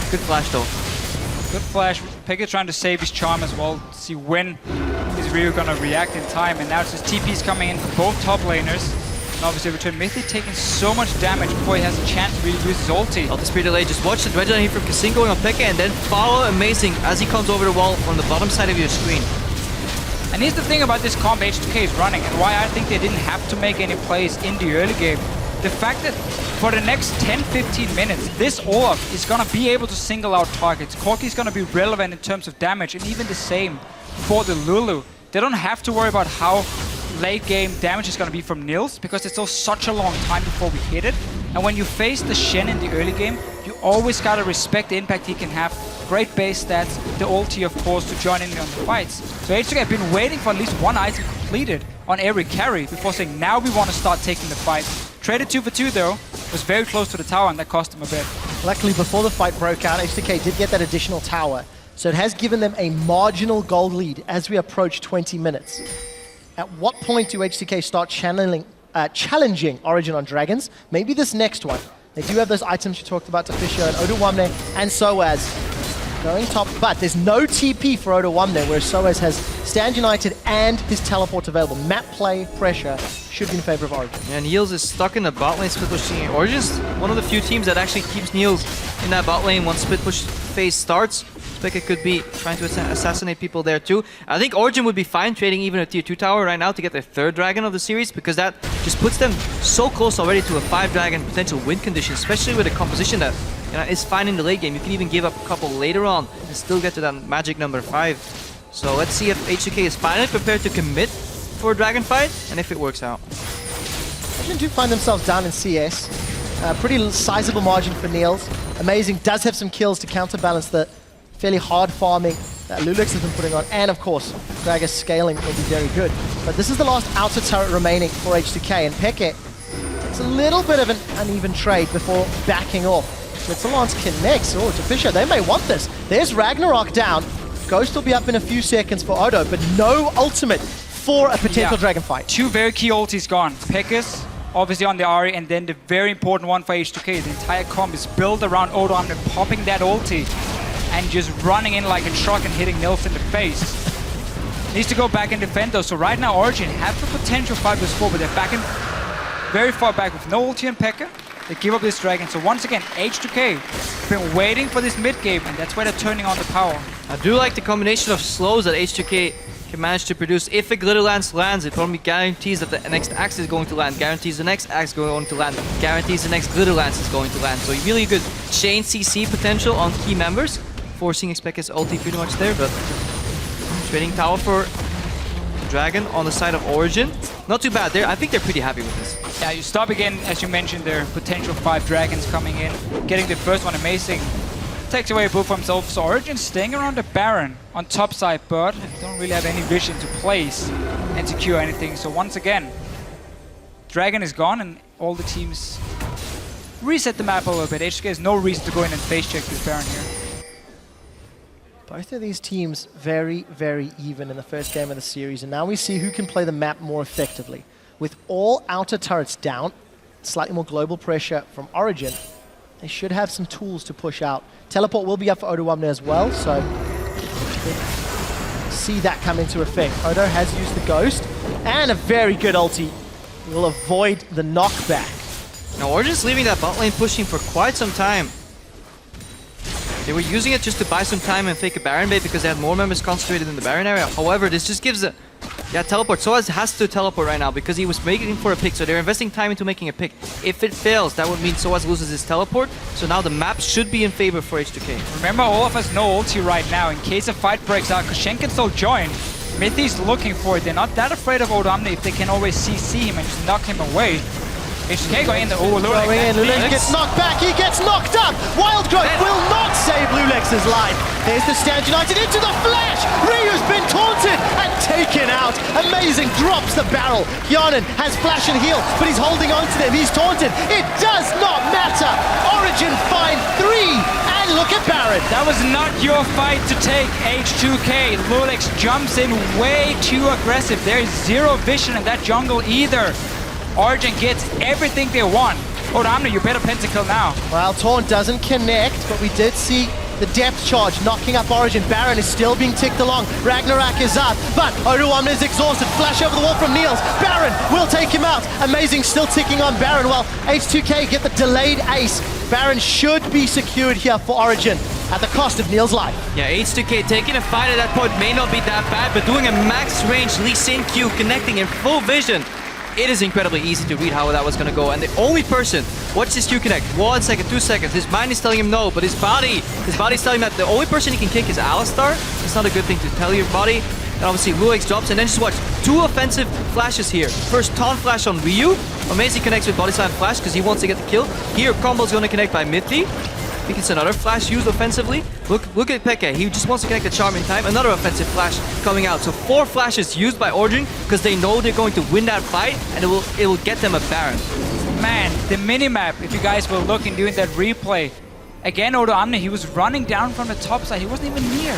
Good flash though. Good flash. FLICKR trying to save his charm as well. See when is Ryu gonna react in time. And now it's just TP's coming in for both top laners. And obviously return Mithi taking so much damage before he has a chance to really use his ulti. Ulti speed delay. Just watch the dredge here from Kasing going on FLICKR, and then follow Amazing as he comes over the wall on the bottom side of your screen. And here's the thing about this comp H2K is running, and why I think they didn't have to make any plays in the early game. The fact that for the next 10-15 minutes, this Olaf is going to be able to single out targets. Corki is going to be relevant in terms of damage, and even the same for the Lulu. They don't have to worry about how late game damage is going to be from Niels, because it's still such a long time before we hit it. And when you face the Shen in the early game, you always got to respect the impact he can have. Great base stats, the ulti of course to join in on the fights. So H2K have been waiting for at least one item completed on every carry before saying now we want to start taking the fight. Traded 2 for 2 though, was very close to the tower, and that cost him a bit. Luckily before the fight broke out, H2K did get that additional tower, so it has given them a marginal gold lead as we approach 20 minutes. At what point do H2K start challenging Origen on dragons? Maybe this next one. They do have those items you talked about, Deficio and Oduwamne and Soaz going top, but there's no TP for Oduwamne, whereas Soaz has Stand United and his teleport available. Map play pressure should be in favor of Origen. Yeah, Niels is stuck in the bot lane split pushing. Origen's one of the few teams that actually keeps Niels in that bot lane once split push phase starts. FLICKR could be trying to assassinate people there too. I think Origen would be fine trading even a tier 2 tower right now to get their 3rd dragon of the series, because that just puts them so close already to a 5 dragon potential win condition, especially with a composition that is fine in the late game. You can even give up a couple later on and still get to that magic number 5. So let's see if H2K is finally prepared to commit for a dragon fight, and if it works out. Origen do find themselves down in CS. Pretty sizable margin for Niels. Amazing does have some kills to counterbalance the fairly hard farming that Lulex has been putting on, and of course, Gragas scaling will be very good. But this is the last outer turret remaining for H2K, and FLICKR takes a little bit of an uneven trade before backing off. Blitzalance connects. Oh, Deficio, they may want this. There's Ragnarok down. Ghost will be up in a few seconds for Odo, but no ultimate for a potential dragon fight. 2 very key ultis gone. FLICKR's obviously on the Ahri, and then the very important one for H2K. The entire comp is built around Odo and popping that ulti and just running in like a truck and hitting Niels in the face. Needs to go back and defend though. So right now Origen have the potential fight with 4, but they're back in very far back with no ulti and FLICKR. They give up this dragon. So once again, H2K been waiting for this mid game, and that's where they're turning on the power. I do like the combination of slows that H2K can manage to produce. If a Glitter Lance lands, it probably guarantees that the next axe is going to land, guarantees the next axe is going to land, guarantees the next Glitter Lance is going to land. So really good chain CC potential on key members, forcing FLICKR's ulti pretty much there, but trading tower for Dragon on the side of Origen. Not too bad. I think they're pretty happy with this. Yeah, you stop again, as you mentioned, there potential 5 dragons coming in. Getting the first one amazing. Takes away a bull for himself. So Origen staying around the Baron on top side, but don't really have any vision to place and secure anything. So once again, Dragon is gone and all the teams reset the map a little bit. H2K has no reason to go in and face check this Baron here. Both of these teams very, very even in the first game of the series, and now we see who can play the map more effectively. With all outer turrets down, slightly more global pressure from Origen, they should have some tools to push out. Teleport will be up for Odo as well, so see that come into effect. Odo has used the Ghost, and a very good ulti will avoid the knockback. Now Origen's leaving that bot lane pushing for quite some time. They were using it just to buy some time and fake a Baron bait because they had more members concentrated in the Baron area. However, this just gives a... Yeah, teleport. Soaz has to teleport right now because he was making for a pick, so they're investing time into making a pick. If it fails, that would mean Soaz loses his teleport, so now the map should be in favor for H2K. Remember, all of us know ulti right now. In case a fight breaks out, Kushen can still join. Mithy's looking for it. They're not that afraid of Odomni if they can always CC him and just knock him away. H2K going in. Oh, Lulex gets knocked back. He gets knocked up. Wild Growth will not save Lulex's life. There's the Stand United into the flash. Ryu's been taunted and taken out. Amazing. Drops the barrel. Hyonin has flash and heal, but he's holding on to them. He's taunted. It does not matter. Origen find 3. And look at Baron. That was not your fight to take, H2K. Lulex jumps in way too aggressive. There is zero vision in that jungle either. Origen gets everything they want. Odomni, you better pentakill now. Well, taunt doesn't connect, but we did see the depth charge knocking up Origen. Baron is still being ticked along. Ragnarok is up, but Odomni is exhausted. Flash over the wall from Niels. Baron will take him out. Amazing still ticking on Baron. Well, H2K get the delayed ace. Baron should be secured here for Origen at the cost of Niels' life. Yeah, H2K taking a fight at that point may not be that bad, but doing a max range Lee Sin Q connecting in full vision. It is incredibly easy to read how that was going to go. And the only person, watch this Q connect, 1 second, 2 seconds. His mind is telling him no, but his body's telling him that the only person he can kick is Alistar. It's not a good thing to tell your body. And obviously Lulex drops, and then just watch 2 offensive flashes here. First taunt flash on Ryu. Amazing connects with body slam flash because he wants to get the kill. Here combo's going to connect by Mithy. I think it's another flash used offensively. Look at Peke. He just wants to connect the charm in time. Another offensive flash coming out. So 4 flashes used by Origen because they know they're going to win that fight, and it will get them a Baron. Man, the minimap, if you guys will look and doing that replay, again Odomni, he was running down from the top side. He wasn't even near.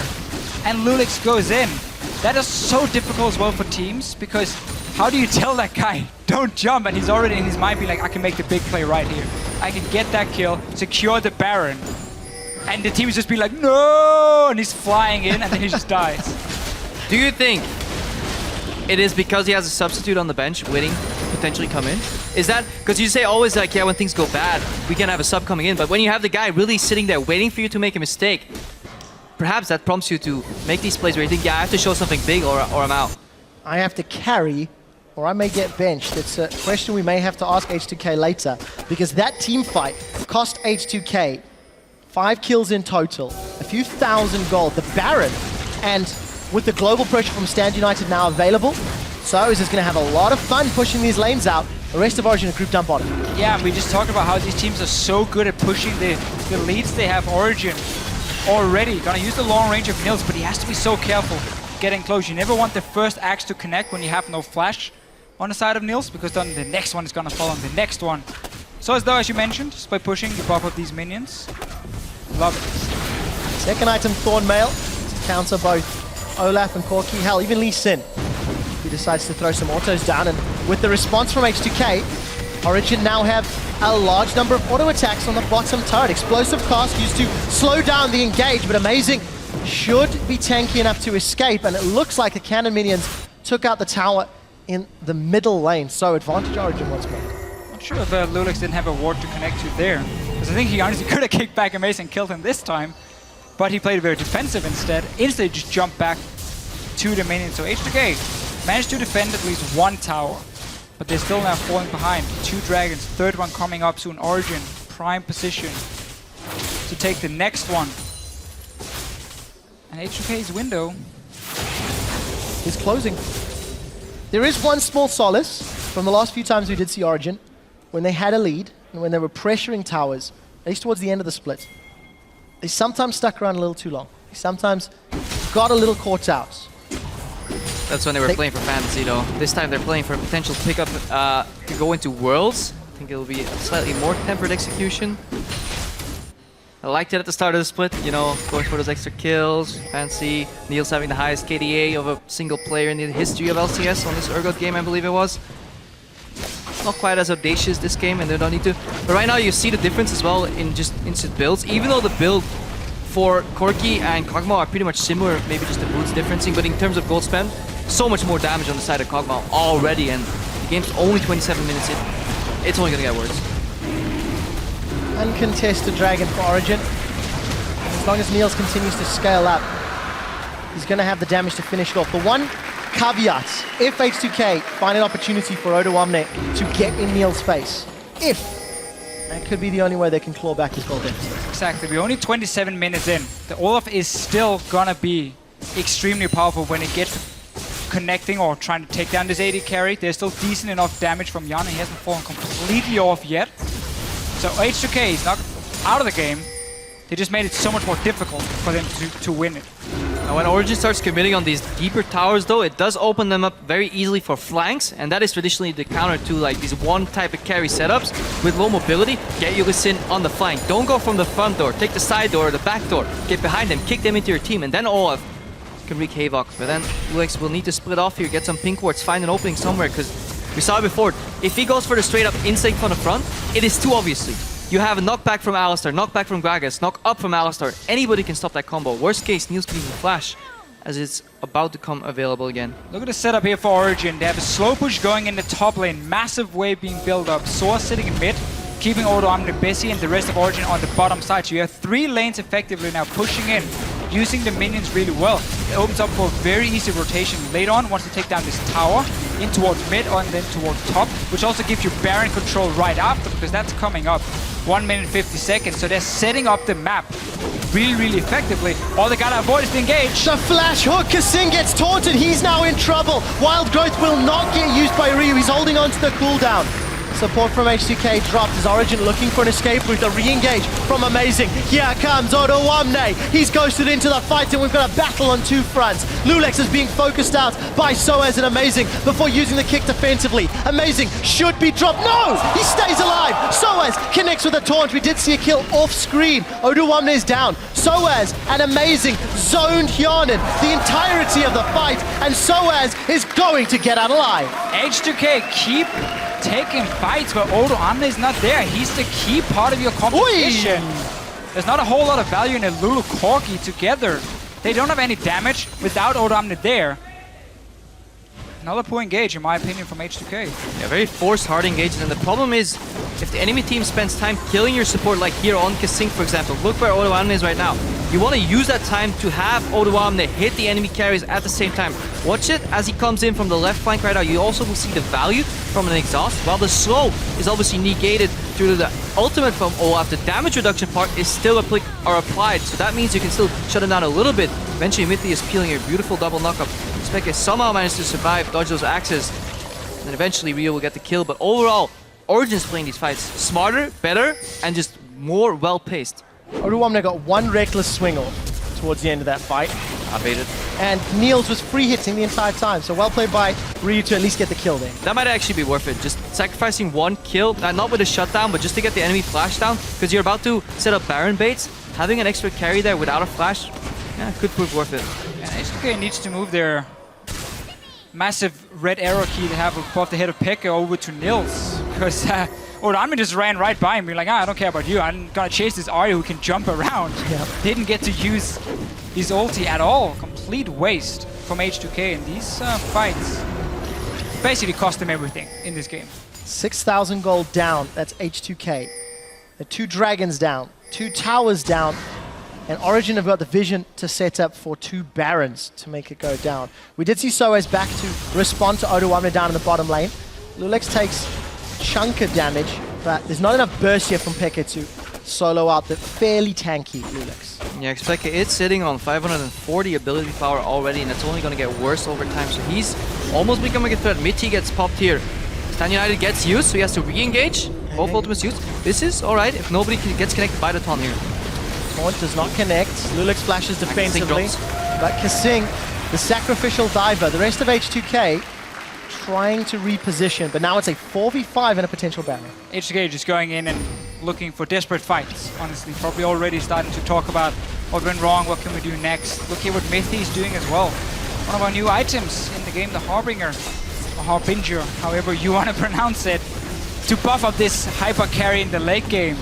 And Lulex goes in. That is so difficult as well for teams because how do you tell that guy, don't jump, and he's already in his mind being like, I can make the big play right here. I can get that kill, secure the Baron. And the team is just be like, no! And he's flying in, and then he just dies. Do you think it is because he has a substitute on the bench waiting to potentially come in? Is that, because you say always like, yeah, when things go bad, we can have a sub coming in. But when you have the guy really sitting there waiting for you to make a mistake, perhaps that prompts you to make these plays where you think, yeah, I have to show something big or I'm out. I have to carry, or I may get benched. It's a question we may have to ask H2K later, because that team fight cost H2K 5 kills in total, a few thousand gold, the Baron, and with the global pressure from Stand United now available, Soaz is going to have a lot of fun pushing these lanes out. The rest of Origen are grouped down bottom. Yeah, we just talked about how these teams are so good at pushing the leads they have. Origen already gonna use the long range of Niels, but he has to be so careful getting close. You never want the first axe to connect when you have no flash on the side of Niels, because then the next one is gonna fall on the next one. So as though, as you mentioned, just by pushing, you buff up these minions. Love it. Second item, Thorn Mail, to counter both Olaf and Corki. Hell, even Lee Sin. He decides to throw some autos down, and with the response from H2K, Origen now have a large number of auto attacks on the bottom turret. Explosive cast used to slow down the engage, but Amazing should be tanky enough to escape, and it looks like the cannon minions took out the tower in the middle lane. So advantage Origen once more. Not sure if Lulex didn't have a ward to connect to there, because I think he honestly could have kicked back Amazing and killed him this time, but he played very defensive instead. Instantly just jumped back to the minion. So H2K managed to defend at least one tower, but they're still now falling behind. 2 dragons, third one coming up soon. Origen, prime position to take the next one. And H2K's window is closing. There is one small solace from the last few times we did see Origen, when they had a lead and when they were pressuring towers, at least towards the end of the split. They sometimes stuck around a little too long. They sometimes got a little caught out. That's when they were playing for fantasy, though. This time they're playing for a potential pickup to go into Worlds. I think it'll be a slightly more tempered execution. I liked it at the start of the split, you know, going for those extra kills. Fancy Niels having the highest KDA of a single player in the history of LCS on this Urgot game, I believe it was. Not quite as audacious this game, and they don't need to. But right now you see the difference as well in just instant builds. Even though the build for Corki and Kog'Maw are pretty much similar, maybe just the boots differencing, but in terms of gold spend, so much more damage on the side of Kog'Maw already, and the game's only 27 minutes in. It's only gonna get worse. Uncontested Dragon for Origen. As long as Niels continues to scale up, he's going to have the damage to finish it off. The one caveat, if H2K find an opportunity for Odoamne to get in Niels' face, that could be the only way they can claw back his gold deficit. Exactly, we're only 27 minutes in. The Olaf is still gonna be extremely powerful when it gets to connecting or trying to take down this AD carry. There's still decent enough damage from Jan, he hasn't fallen completely off yet. So H2K is not out of the game. They just made it so much more difficult for them to win it. Now when Origen starts committing on these deeper towers though, it does open them up very easily for flanks, and that is traditionally the counter to like these one type of carry setups with low mobility. Get Yulisin on the flank. Don't go from the front door, take the side door or the back door, get behind them, kick them into your team, and then Olaf can wreak havoc. But then Lulex will need to split off here, get some pink wards, find an opening somewhere, because we saw it before. If he goes for the straight up instinct from the front, it is too obviously. You have a knockback from Alistar, knockback from Gragas, knock up from Alistar. Anybody can stop that combo. Worst case, Niels can even flash as it's about to come available again. Look at the setup here for Origen. They have a slow push going in the top lane, massive wave being built up, Soar sitting in mid, keeping Odoamne busy and the rest of Origen on the bottom side. So you have 3 lanes effectively now pushing in, using the minions really well. It opens up for a very easy rotation later on once they take down this tower, in towards mid and then towards top, which also gives you Baron control right after, because that's coming up 1 minute 50 seconds. So they're setting up the map really effectively. All they gotta avoid is the engage. The flash hook, Kasing gets taunted, he's now in trouble. Wild Growth will not get used by Ryu, he's holding on to the cooldown. Support from H2K dropped as Origen looking for an escape route, a re-engage from Amazing. Here comes Odoamne. He's ghosted into the fight and we've got a battle on 2 fronts. Lulex is being focused out by Soaz and Amazing before using the kick defensively. Amazing should be dropped. No! He stays alive. Soaz connects with a taunt. We did see a kill off screen. Odoamne is down. Soaz and Amazing zoned Hjarnan the entirety of the fight, and Soaz is going to get out alive. H2K keep taking fights where Odoamne is not there. He's the key part of your competition. There's not a whole lot of value in a Lulu Corki together. They don't have any damage without Odoamne there. Another poor engage, in my opinion, from H2K. Yeah, very forced hard engages, and the problem is if the enemy team spends time killing your support, like here on Kasing, for example, look where Odoamne is right now. You want to use that time to have Odoamne hit the enemy carries at the same time. Watch it as he comes in from the left flank right now. You also will see the value from an exhaust, while the slow is obviously negated through the ultimate from Olaf. The damage reduction part is still applied, so that means you can still shut him down a little bit. Eventually, Mithy is peeling a beautiful double knockup. Speke somehow managed to survive, dodge those axes, and then eventually Rio will get the kill. But overall, Origen's playing these fights smarter, better, and just more well-paced. Odoamne got 1 reckless swing off towards the end of that fight. I baited. And Niels was free hitting the entire time, so well played by Ryu to at least get the kill there. That might actually be worth it. Just sacrificing 1 kill, not with a shutdown, but just to get the enemy flash down, because you're about to set up Baron baits. Having an extra carry there without a flash, yeah, could prove worth it. And H2K needs to move their massive red arrow key they have above the head of FLICKR over to Niels, because Odoamne just ran right by him, being like, I don't care about you, I'm gonna chase this Arya who can jump around. Yeah. Didn't get to use his ulti at all. Complete waste from H2K, and these fights basically cost them everything in this game. 6,000 gold down, that's H2K. The 2 dragons down, 2 towers down, and Origen have got the vision to set up for 2 Barons to make it go down. We did see Soaz back to respond to Odoamne down in the bottom lane. Lulex takes a chunk of damage, but there's not enough burst here from FLICKR to solo out the fairly tanky Lulex. Yeah, FLICKR is sitting on 540 ability power already, and it's only going to get worse over time. So he's almost becoming a threat. Mid-T gets popped here. Stan United gets used, so he has to re-engage. Both ultimates used. This is alright if nobody gets connected by the taunt here. Taunt does not connect. Lulex flashes defensively. But Kasing, the sacrificial diver, the rest of H2K trying to reposition, but now it's a 4v5 and a potential Baron. H2K just going in and looking for desperate fights, honestly. Probably already starting to talk about what went wrong, what can we do next. Look here what Mythi's doing as well. One of our new items in the game, the Harbinger, or Harbinger, however you want to pronounce it, to buff up this hyper carry in the late game.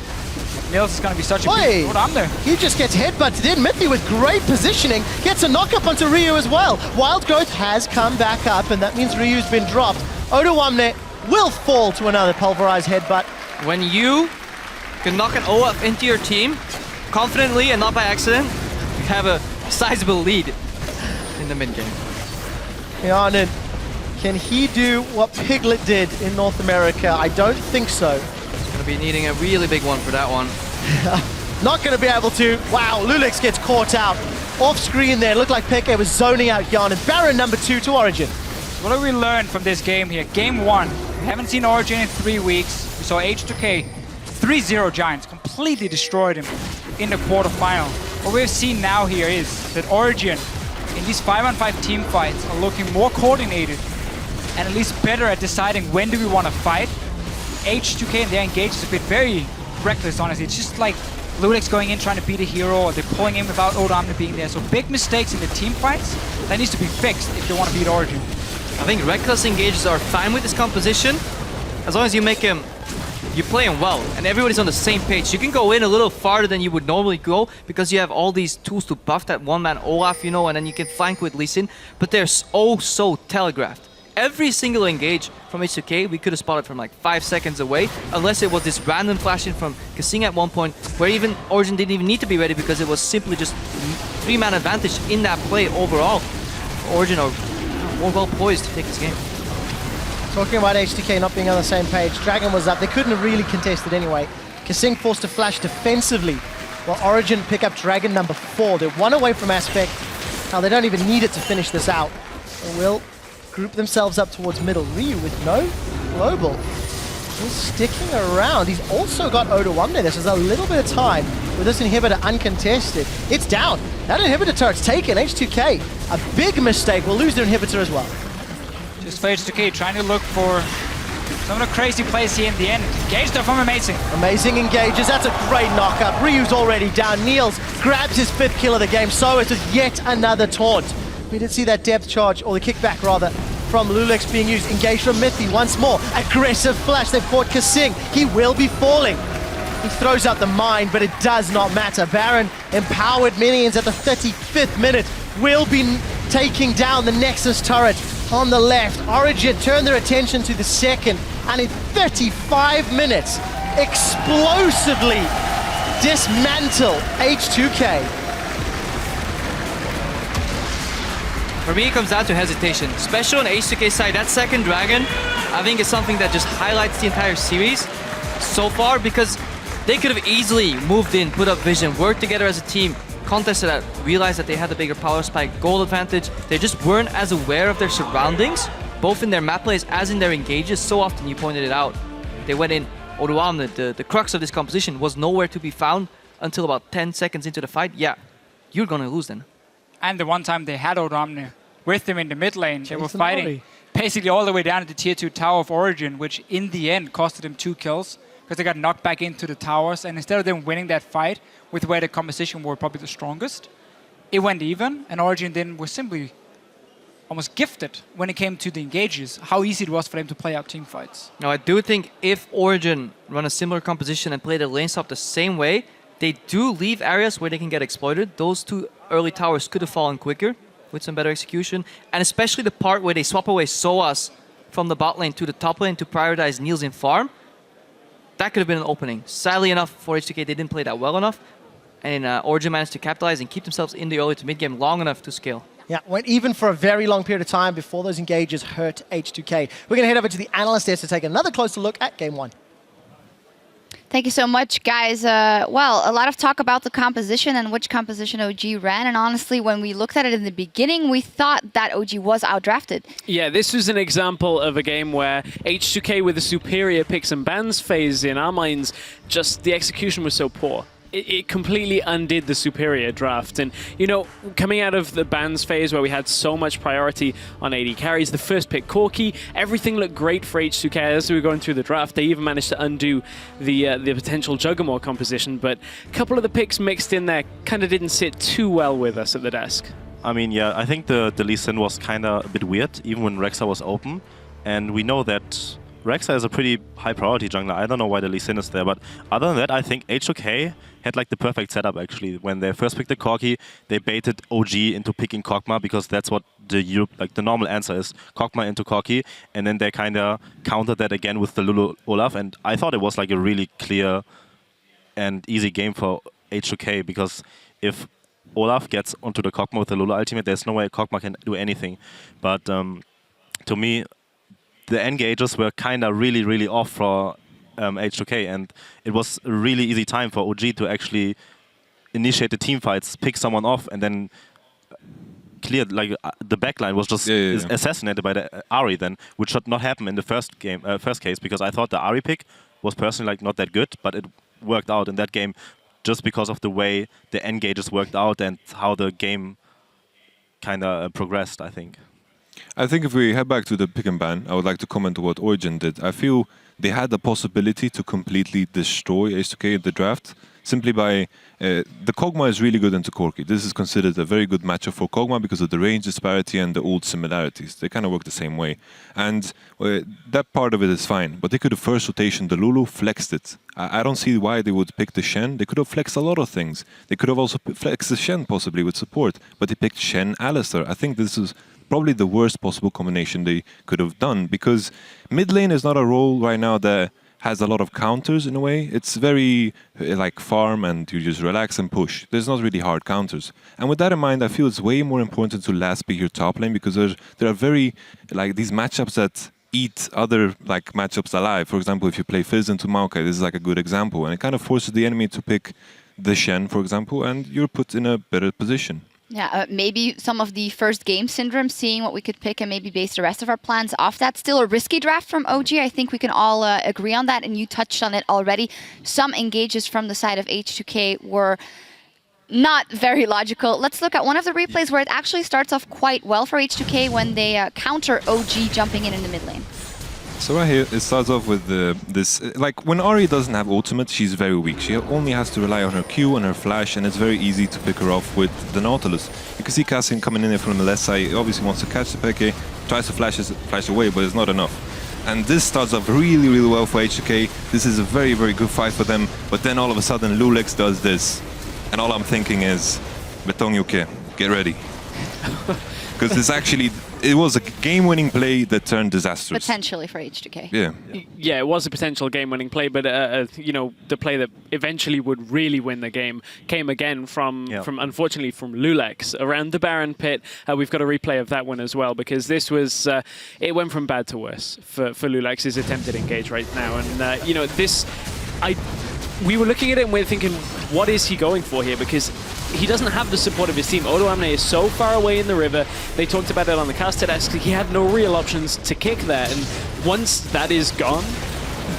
Nils is going to be such a big there. He just gets headbutted in. Mythi with great positioning gets a knock-up onto Ryu as well. Wild Growth has come back up, and that means Ryu's been dropped. Odoamne will fall to another pulverized headbutt. When you can knock an Olaf into your team confidently and not by accident, you have a sizable lead in the mid-game. Yanin, can he do what Piglet did in North America? I don't think so. Gonna be needing a really big one for that one. Not gonna be able to. Wow, Lulex gets caught out. Off screen there, looked like FLICKR was zoning out Yanin. Baron number 2 to Origen. What have we learned from this game here? Game 1, we haven't seen Origen in 3 weeks. We saw H2K 3-0 Giants, completely destroyed him in the quarterfinal. What we've seen now here is that Origen, in these 5-on-5 team fights, are looking more coordinated and at least better at deciding when do we want to fight. H2K and their engage has been very reckless, honestly. It's just like Lulex going in trying to beat a hero, or they're pulling in without Odoamne being there. So big mistakes in the team fights, that needs to be fixed if they want to beat Origen. I think reckless engages are fine with this composition, as long as you make him, you play him well, and everybody's on the same page. You can go in a little farther than you would normally go, because you have all these tools to buff that one-man Olaf, you know, and then you can flank with Lee Sin, but they're so telegraphed. Every single engage from H2K, we could have spotted from like 5 seconds away, unless it was this random flash in from Kasing at one point, where even Origen didn't even need to be ready because it was simply just 3-man advantage in that play overall. Origen are more well poised to take this game. Talking about H2K not being on the same page, Dragon was up. They couldn't have really contested anyway. Kasing forced to flash defensively, while Origen pick up Dragon number 4. They're 1 away from Aspect. Now they don't even need it to finish this out. They will group themselves up towards middle. Ryu with no global. He's sticking around. He's also got Odoamne. This is a little bit of time with this inhibitor uncontested. It's down. That inhibitor turret's taken. H2K, a big mistake. Will lose their inhibitor as well. Just for H2K, trying to look for some of the crazy plays here in the end. Engage though from Amazing. Amazing engages. That's a great knockup. Ryu's already down. Niels grabs his 5th kill of the game. So it's just yet another taunt. We did see that depth charge, or the kickback rather, from Lulex being used. Engaged from Mythi once more. Aggressive flash. They've caught Kasing. He will be falling. He throws out the mine, but it does not matter. Baron, empowered minions at the 35th minute, will be taking down the Nexus turret on the left. Origen turn their attention to the second, and in 35 minutes, explosively dismantle H2K. For me, it comes down to hesitation, especially on H2K side. That second Dragon, I think, is something that just highlights the entire series so far, because they could have easily moved in, put up vision, worked together as a team, contested that, realized that they had the bigger power spike, gold advantage. They just weren't as aware of their surroundings, both in their map plays as in their engages. So often, you pointed it out, they went in. Odoamne, the crux of this composition, was nowhere to be found until about 10 seconds into the fight. Yeah, you're gonna lose then. And the one time they had Odoamne with them in the mid lane, they were fighting basically all the way down to the tier 2 tower of Origen, which in the end costed them 2 kills because they got knocked back into the towers. And instead of them winning that fight with where the composition were probably the strongest, it went even, and Origen then was simply almost gifted when it came to the engages, how easy it was for them to play out team fights. Now, I do think if Origen run a similar composition and play the lane swap the same way, they do leave areas where they can get exploited. Those 2 early towers could have fallen quicker with some better execution, and especially the part where they swap away Soas from the bot lane to the top lane to prioritize Niels in farm. That could have been an opening. Sadly enough for H2K, they didn't play that well enough, and Origen managed to capitalize and keep themselves in the early to mid game long enough to scale. Yeah, went even for a very long period of time before those engages hurt H2K. We're going to head over to the analyst desk to take another closer look at Game 1. Thank you so much, guys. Well, a lot of talk about the composition and which composition OG ran. And honestly, when we looked at it in the beginning, we thought that OG was outdrafted. Yeah, this was an example of a game where H2K with a superior picks and bans phase in our minds, just the execution was so poor. It completely undid the superior draft. And, you know, coming out of the bans phase where we had so much priority on AD carries, the first pick, Corki, everything looked great for H2K as we were going through the draft. They even managed to undo the potential Juggernaut composition, but a couple of the picks mixed in there kind of didn't sit too well with us at the desk. I mean, yeah, I think the Lee Sin was kind of a bit weird, even when Rexa was open. And we know that Rexa is a pretty high priority jungler. I don't know why the Lee Sin is there, but other than that, I think H2K had like the perfect setup actually. When they first picked the Corki, they baited OG into picking Kog'Maw because that's what the normal answer is, Kog'Maw into Corki, and then they kind of countered that again with the Lulu Olaf, and I thought it was like a really clear and easy game for H2K because if Olaf gets onto the Kog'Maw with the Lulu ultimate, there's no way Kog'Maw can do anything. But to me, the engages were kind of really off for H2K, and it was a really easy time for OG to actually initiate the team fights, pick someone off, and then clear the backline was just assassinated by the Ahri then, which should not happen in the first case, because I thought the Ahri pick was personally like not that good, but it worked out in that game just because of the way the engages worked out and how the game kind of progressed, I think. I think if we head back to the pick and ban, I would like to comment on what Origen did. I feel they had the possibility to completely destroy H2K in the draft simply by... the Kog'Maw is really good into Corki. This is considered a very good matchup for Kog'Maw because of the range disparity and the ult similarities. They kind of work the same way. And that part of it is fine. But they could have first rotation the Lulu, flexed it. I don't see why they would pick the Shen. They could have flexed a lot of things. They could have also flexed the Shen possibly with support. But they picked Shen, Alistar. I think this is probably the worst possible combination they could have done, because mid lane is not a role right now that has a lot of counters in a way. It's very like farm and you just relax and push. There's not really hard counters. And with that in mind, I feel it's way more important to last pick your top lane, because there are very like these matchups that eat other like matchups alive. For example, if you play Fizz into Maokai, this is like a good example, and it kind of forces the enemy to pick the Shen, for example, and you're put in a better position. Yeah, maybe some of the first game syndrome, seeing what we could pick and maybe base the rest of our plans off that. Still a risky draft from OG. I think we can all agree on that, and you touched on it already. Some engages from the side of H2K were not very logical. Let's look at one of the replays where it actually starts off quite well for H2K when they counter OG jumping in the mid lane. So right here, it starts off with this, like when Ahri doesn't have ultimate, she's very weak. She only has to rely on her Q and her flash, and it's very easy to pick her off with the Nautilus. You can see Cassin coming in from the left side. He obviously wants to catch the Peke, tries to flash away, but it's not enough. And this starts off really well for H2K. This is a very good fight for them, but then all of a sudden Lulex does this. And all I'm thinking is, Betong get ready. Because it's actually, it was a game-winning play that turned disastrous. Potentially for H2K. Yeah. Yeah, it was a potential game-winning play, but you know, the play that eventually would really win the game came again from unfortunately from Lulex around the Baron pit. We've got a replay of that one as well, because this was it went from bad to worse for Lulex's attempted engage right now, and you know, we were looking at it and we were thinking, what is he going for here? Because he doesn't have the support of his team. Odo Amne is so far away in the river. They talked about it on the caster desk. He had no real options to kick there. And once that is gone,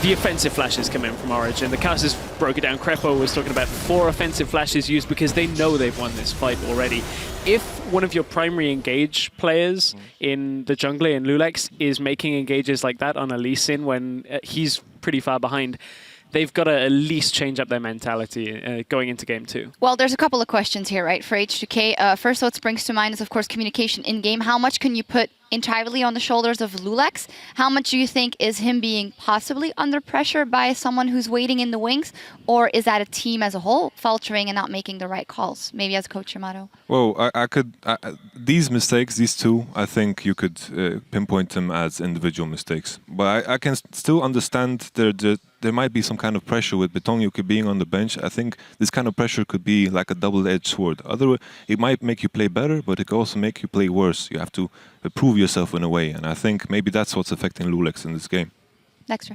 the offensive flashes come in from Origen. The casters broke it down. Crepo was talking about 4 offensive flashes used because they know they've won this fight already. If one of your primary engage players in the jungler in Lulex is making engages like that on a Lee Sin when he's pretty far behind, they've got to at least change up their mentality going into game 2. Well, there's a couple of questions here, right, for H2K. First, what springs to mind is, of course, communication in-game. How much can you put entirely on the shoulders of Lulex? How much do you think is him being possibly under pressure by someone who's waiting in the wings? Or is that a team as a whole faltering and not making the right calls? Maybe as Coach Yamato. Well, these mistakes, these two, I think you could pinpoint them as individual mistakes. But I can still understand there might be some kind of pressure with Betong being on the bench. I think this kind of pressure could be like a double-edged sword. Otherwise, it might make you play better, but it could also make you play worse. You have to prove yourself in a way, and I think maybe that's what's affecting Lulex in this game. Next.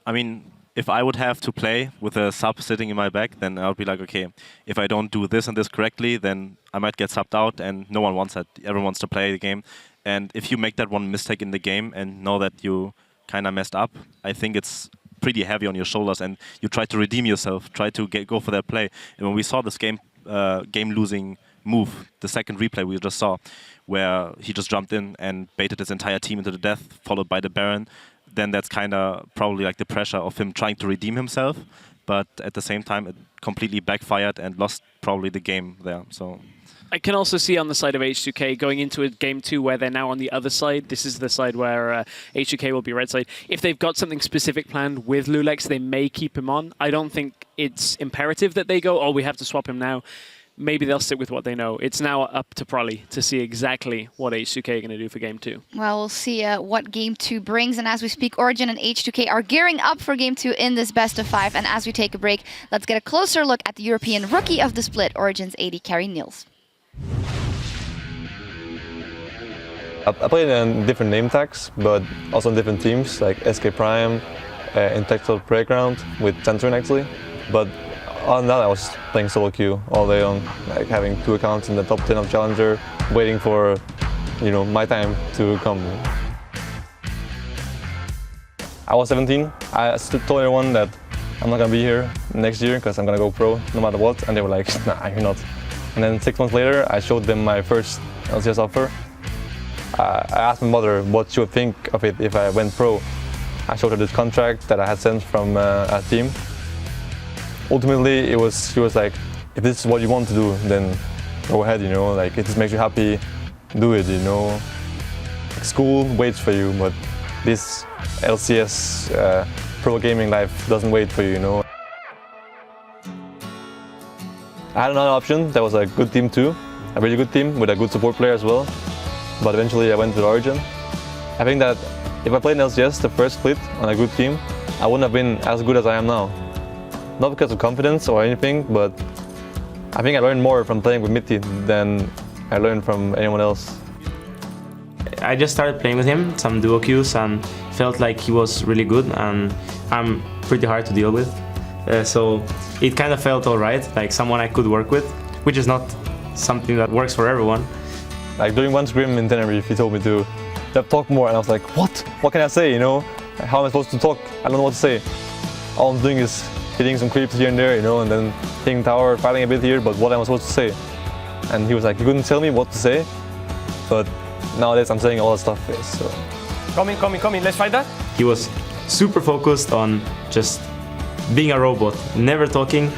I mean, if I would have to play with a sub sitting in my back, then I would be like, okay, if I don't do this and this correctly, then I might get subbed out, and no one wants that. Everyone wants to play the game. And if you make that one mistake in the game and know that you kind of messed up, I think it's pretty heavy on your shoulders, and you try to redeem yourself, try to go for that play. And when we saw this game-losing move, the second replay we just saw, where he just jumped in and baited his entire team into the death, followed by the Baron, then that's kind of probably like the pressure of him trying to redeem himself. But at the same time, it completely backfired and lost probably the game there. So I can also see on the side of H2K going into a game 2 where they're now on the other side. This is the side where H2K will be red side. If they've got something specific planned with Lulex, they may keep him on. I don't think it's imperative that they go, oh, we have to swap him now. Maybe they'll stick with what they know. It's now up to Prolly to see exactly what H2K are going to do for game 2. Well, we'll see what game 2 brings. And as we speak, Origen and H2K are gearing up for game 2 in this best of 5. And as we take a break, let's get a closer look at the European rookie of the split, Origen's AD carry Niels. I played in different name tags, but also in different teams, like SK Prime, Intellectual Playground with Centurion actually. But other than that, I was playing solo queue all day long, like having 2 accounts in the top 10 of Challenger, waiting for, my time to come. I was 17. I told everyone that I'm not gonna be here next year because I'm gonna go pro no matter what, and they were like, nah, you're not. And then 6 months later, I showed them my first LCS offer. I asked my mother what she would think of it if I went pro. I showed her this contract that I had sent from a team. Ultimately, she was like, if this is what you want to do, then go ahead, like if this makes you happy, do it, Like, school waits for you, but this LCS pro gaming life doesn't wait for you, I had another option that was a good team too, a really good team with a good support player as well, but eventually I went to Origen. I think that if I played in LCS, the first split, on a good team, I wouldn't have been as good as I am now. Not because of confidence or anything, but I think I learned more from playing with Mitty than I learned from anyone else. I just started playing with him, some duo queues, and felt like he was really good, and I'm pretty hard to deal with. So it kind of felt alright, like someone I could work with, which is not something that works for everyone. Like during one scrim in Tenerife, he told me to talk more, and I was like, what? What can I say, How am I supposed to talk? I don't know what to say. All I'm doing is hitting some creeps here and there, and then hitting tower, fighting a bit here, but what am I supposed to say? And he was like, you couldn't tell me what to say, but nowadays I'm saying all that stuff. So. Come in, let's fight that. He was super focused on just being a robot, never talking,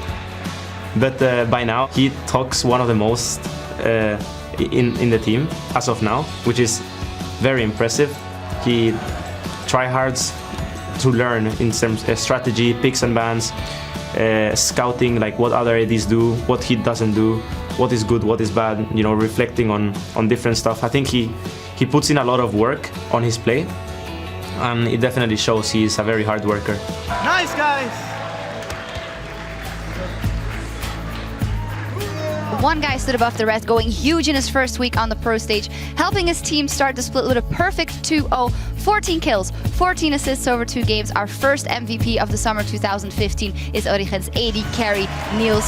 but by now he talks one of the most in the team as of now, which is very impressive. He tryhards to learn in terms of strategy, picks and bans, scouting, like what other ADs do, what he doesn't do, what is good, what is bad, reflecting on different stuff. I think he puts in a lot of work on his play, and it definitely shows he's a very hard worker. Nice, guys! One guy stood above the rest, going huge in his first week on the pro stage, helping his team start the split with a perfect 2-0, 14 kills, 14 assists over 2 games. Our first MVP of the summer 2015 is Origen's AD carry, Niels.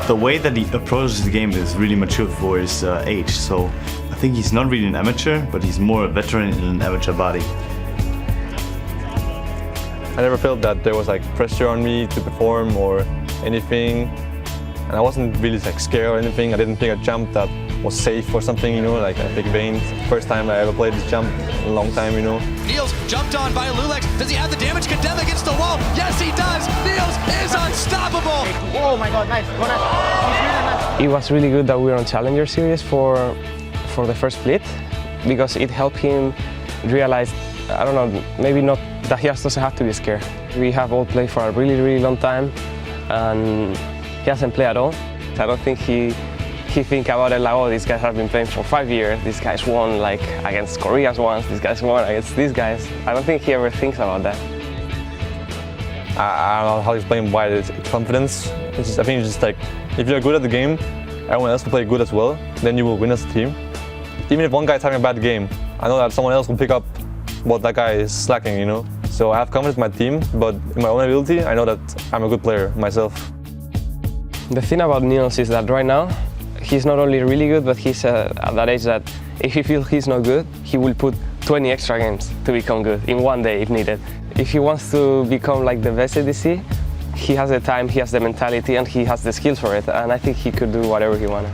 The way that he approaches the game is really mature for his age, so I think he's not really an amateur, but he's more a veteran in an amateur body. I never felt that there was like pressure on me to perform or anything. And I wasn't really scared or anything. I didn't pick a jump that was safe or something, like a big vein. First time I ever played this jump in a long time, Niels jumped on by Lulex. Does he have the damage? Condemn against the wall. Yes, he does. Niels is unstoppable. Oh my God, nice. Go nice. It was really good that we were on Challenger Series for the first split, because it helped him realize, I don't know, maybe not that he doesn't have to be scared. We have all played for a really, really long time, and he hasn't played at all. I don't think he think about it like, oh, these guys have been playing for 5 years. These guys won like against Koreans once. These guys won against these guys. I don't think he ever thinks about that. I don't know how to explain why it's confidence. I think it's just like, if you're good at the game, everyone else will play good as well, then you will win as a team. Even if one guy is having a bad game, I know that someone else will pick up what that guy is slacking, So I have confidence in my team, but in my own ability, I know that I'm a good player myself. The thing about Niels is that right now, he's not only really good, but he's at that age that if he feels he's not good, he will put 20 extra games to become good in one day if needed. If he wants to become like the best ADC, he has the time, he has the mentality, and he has the skills for it. And I think he could do whatever he wanted.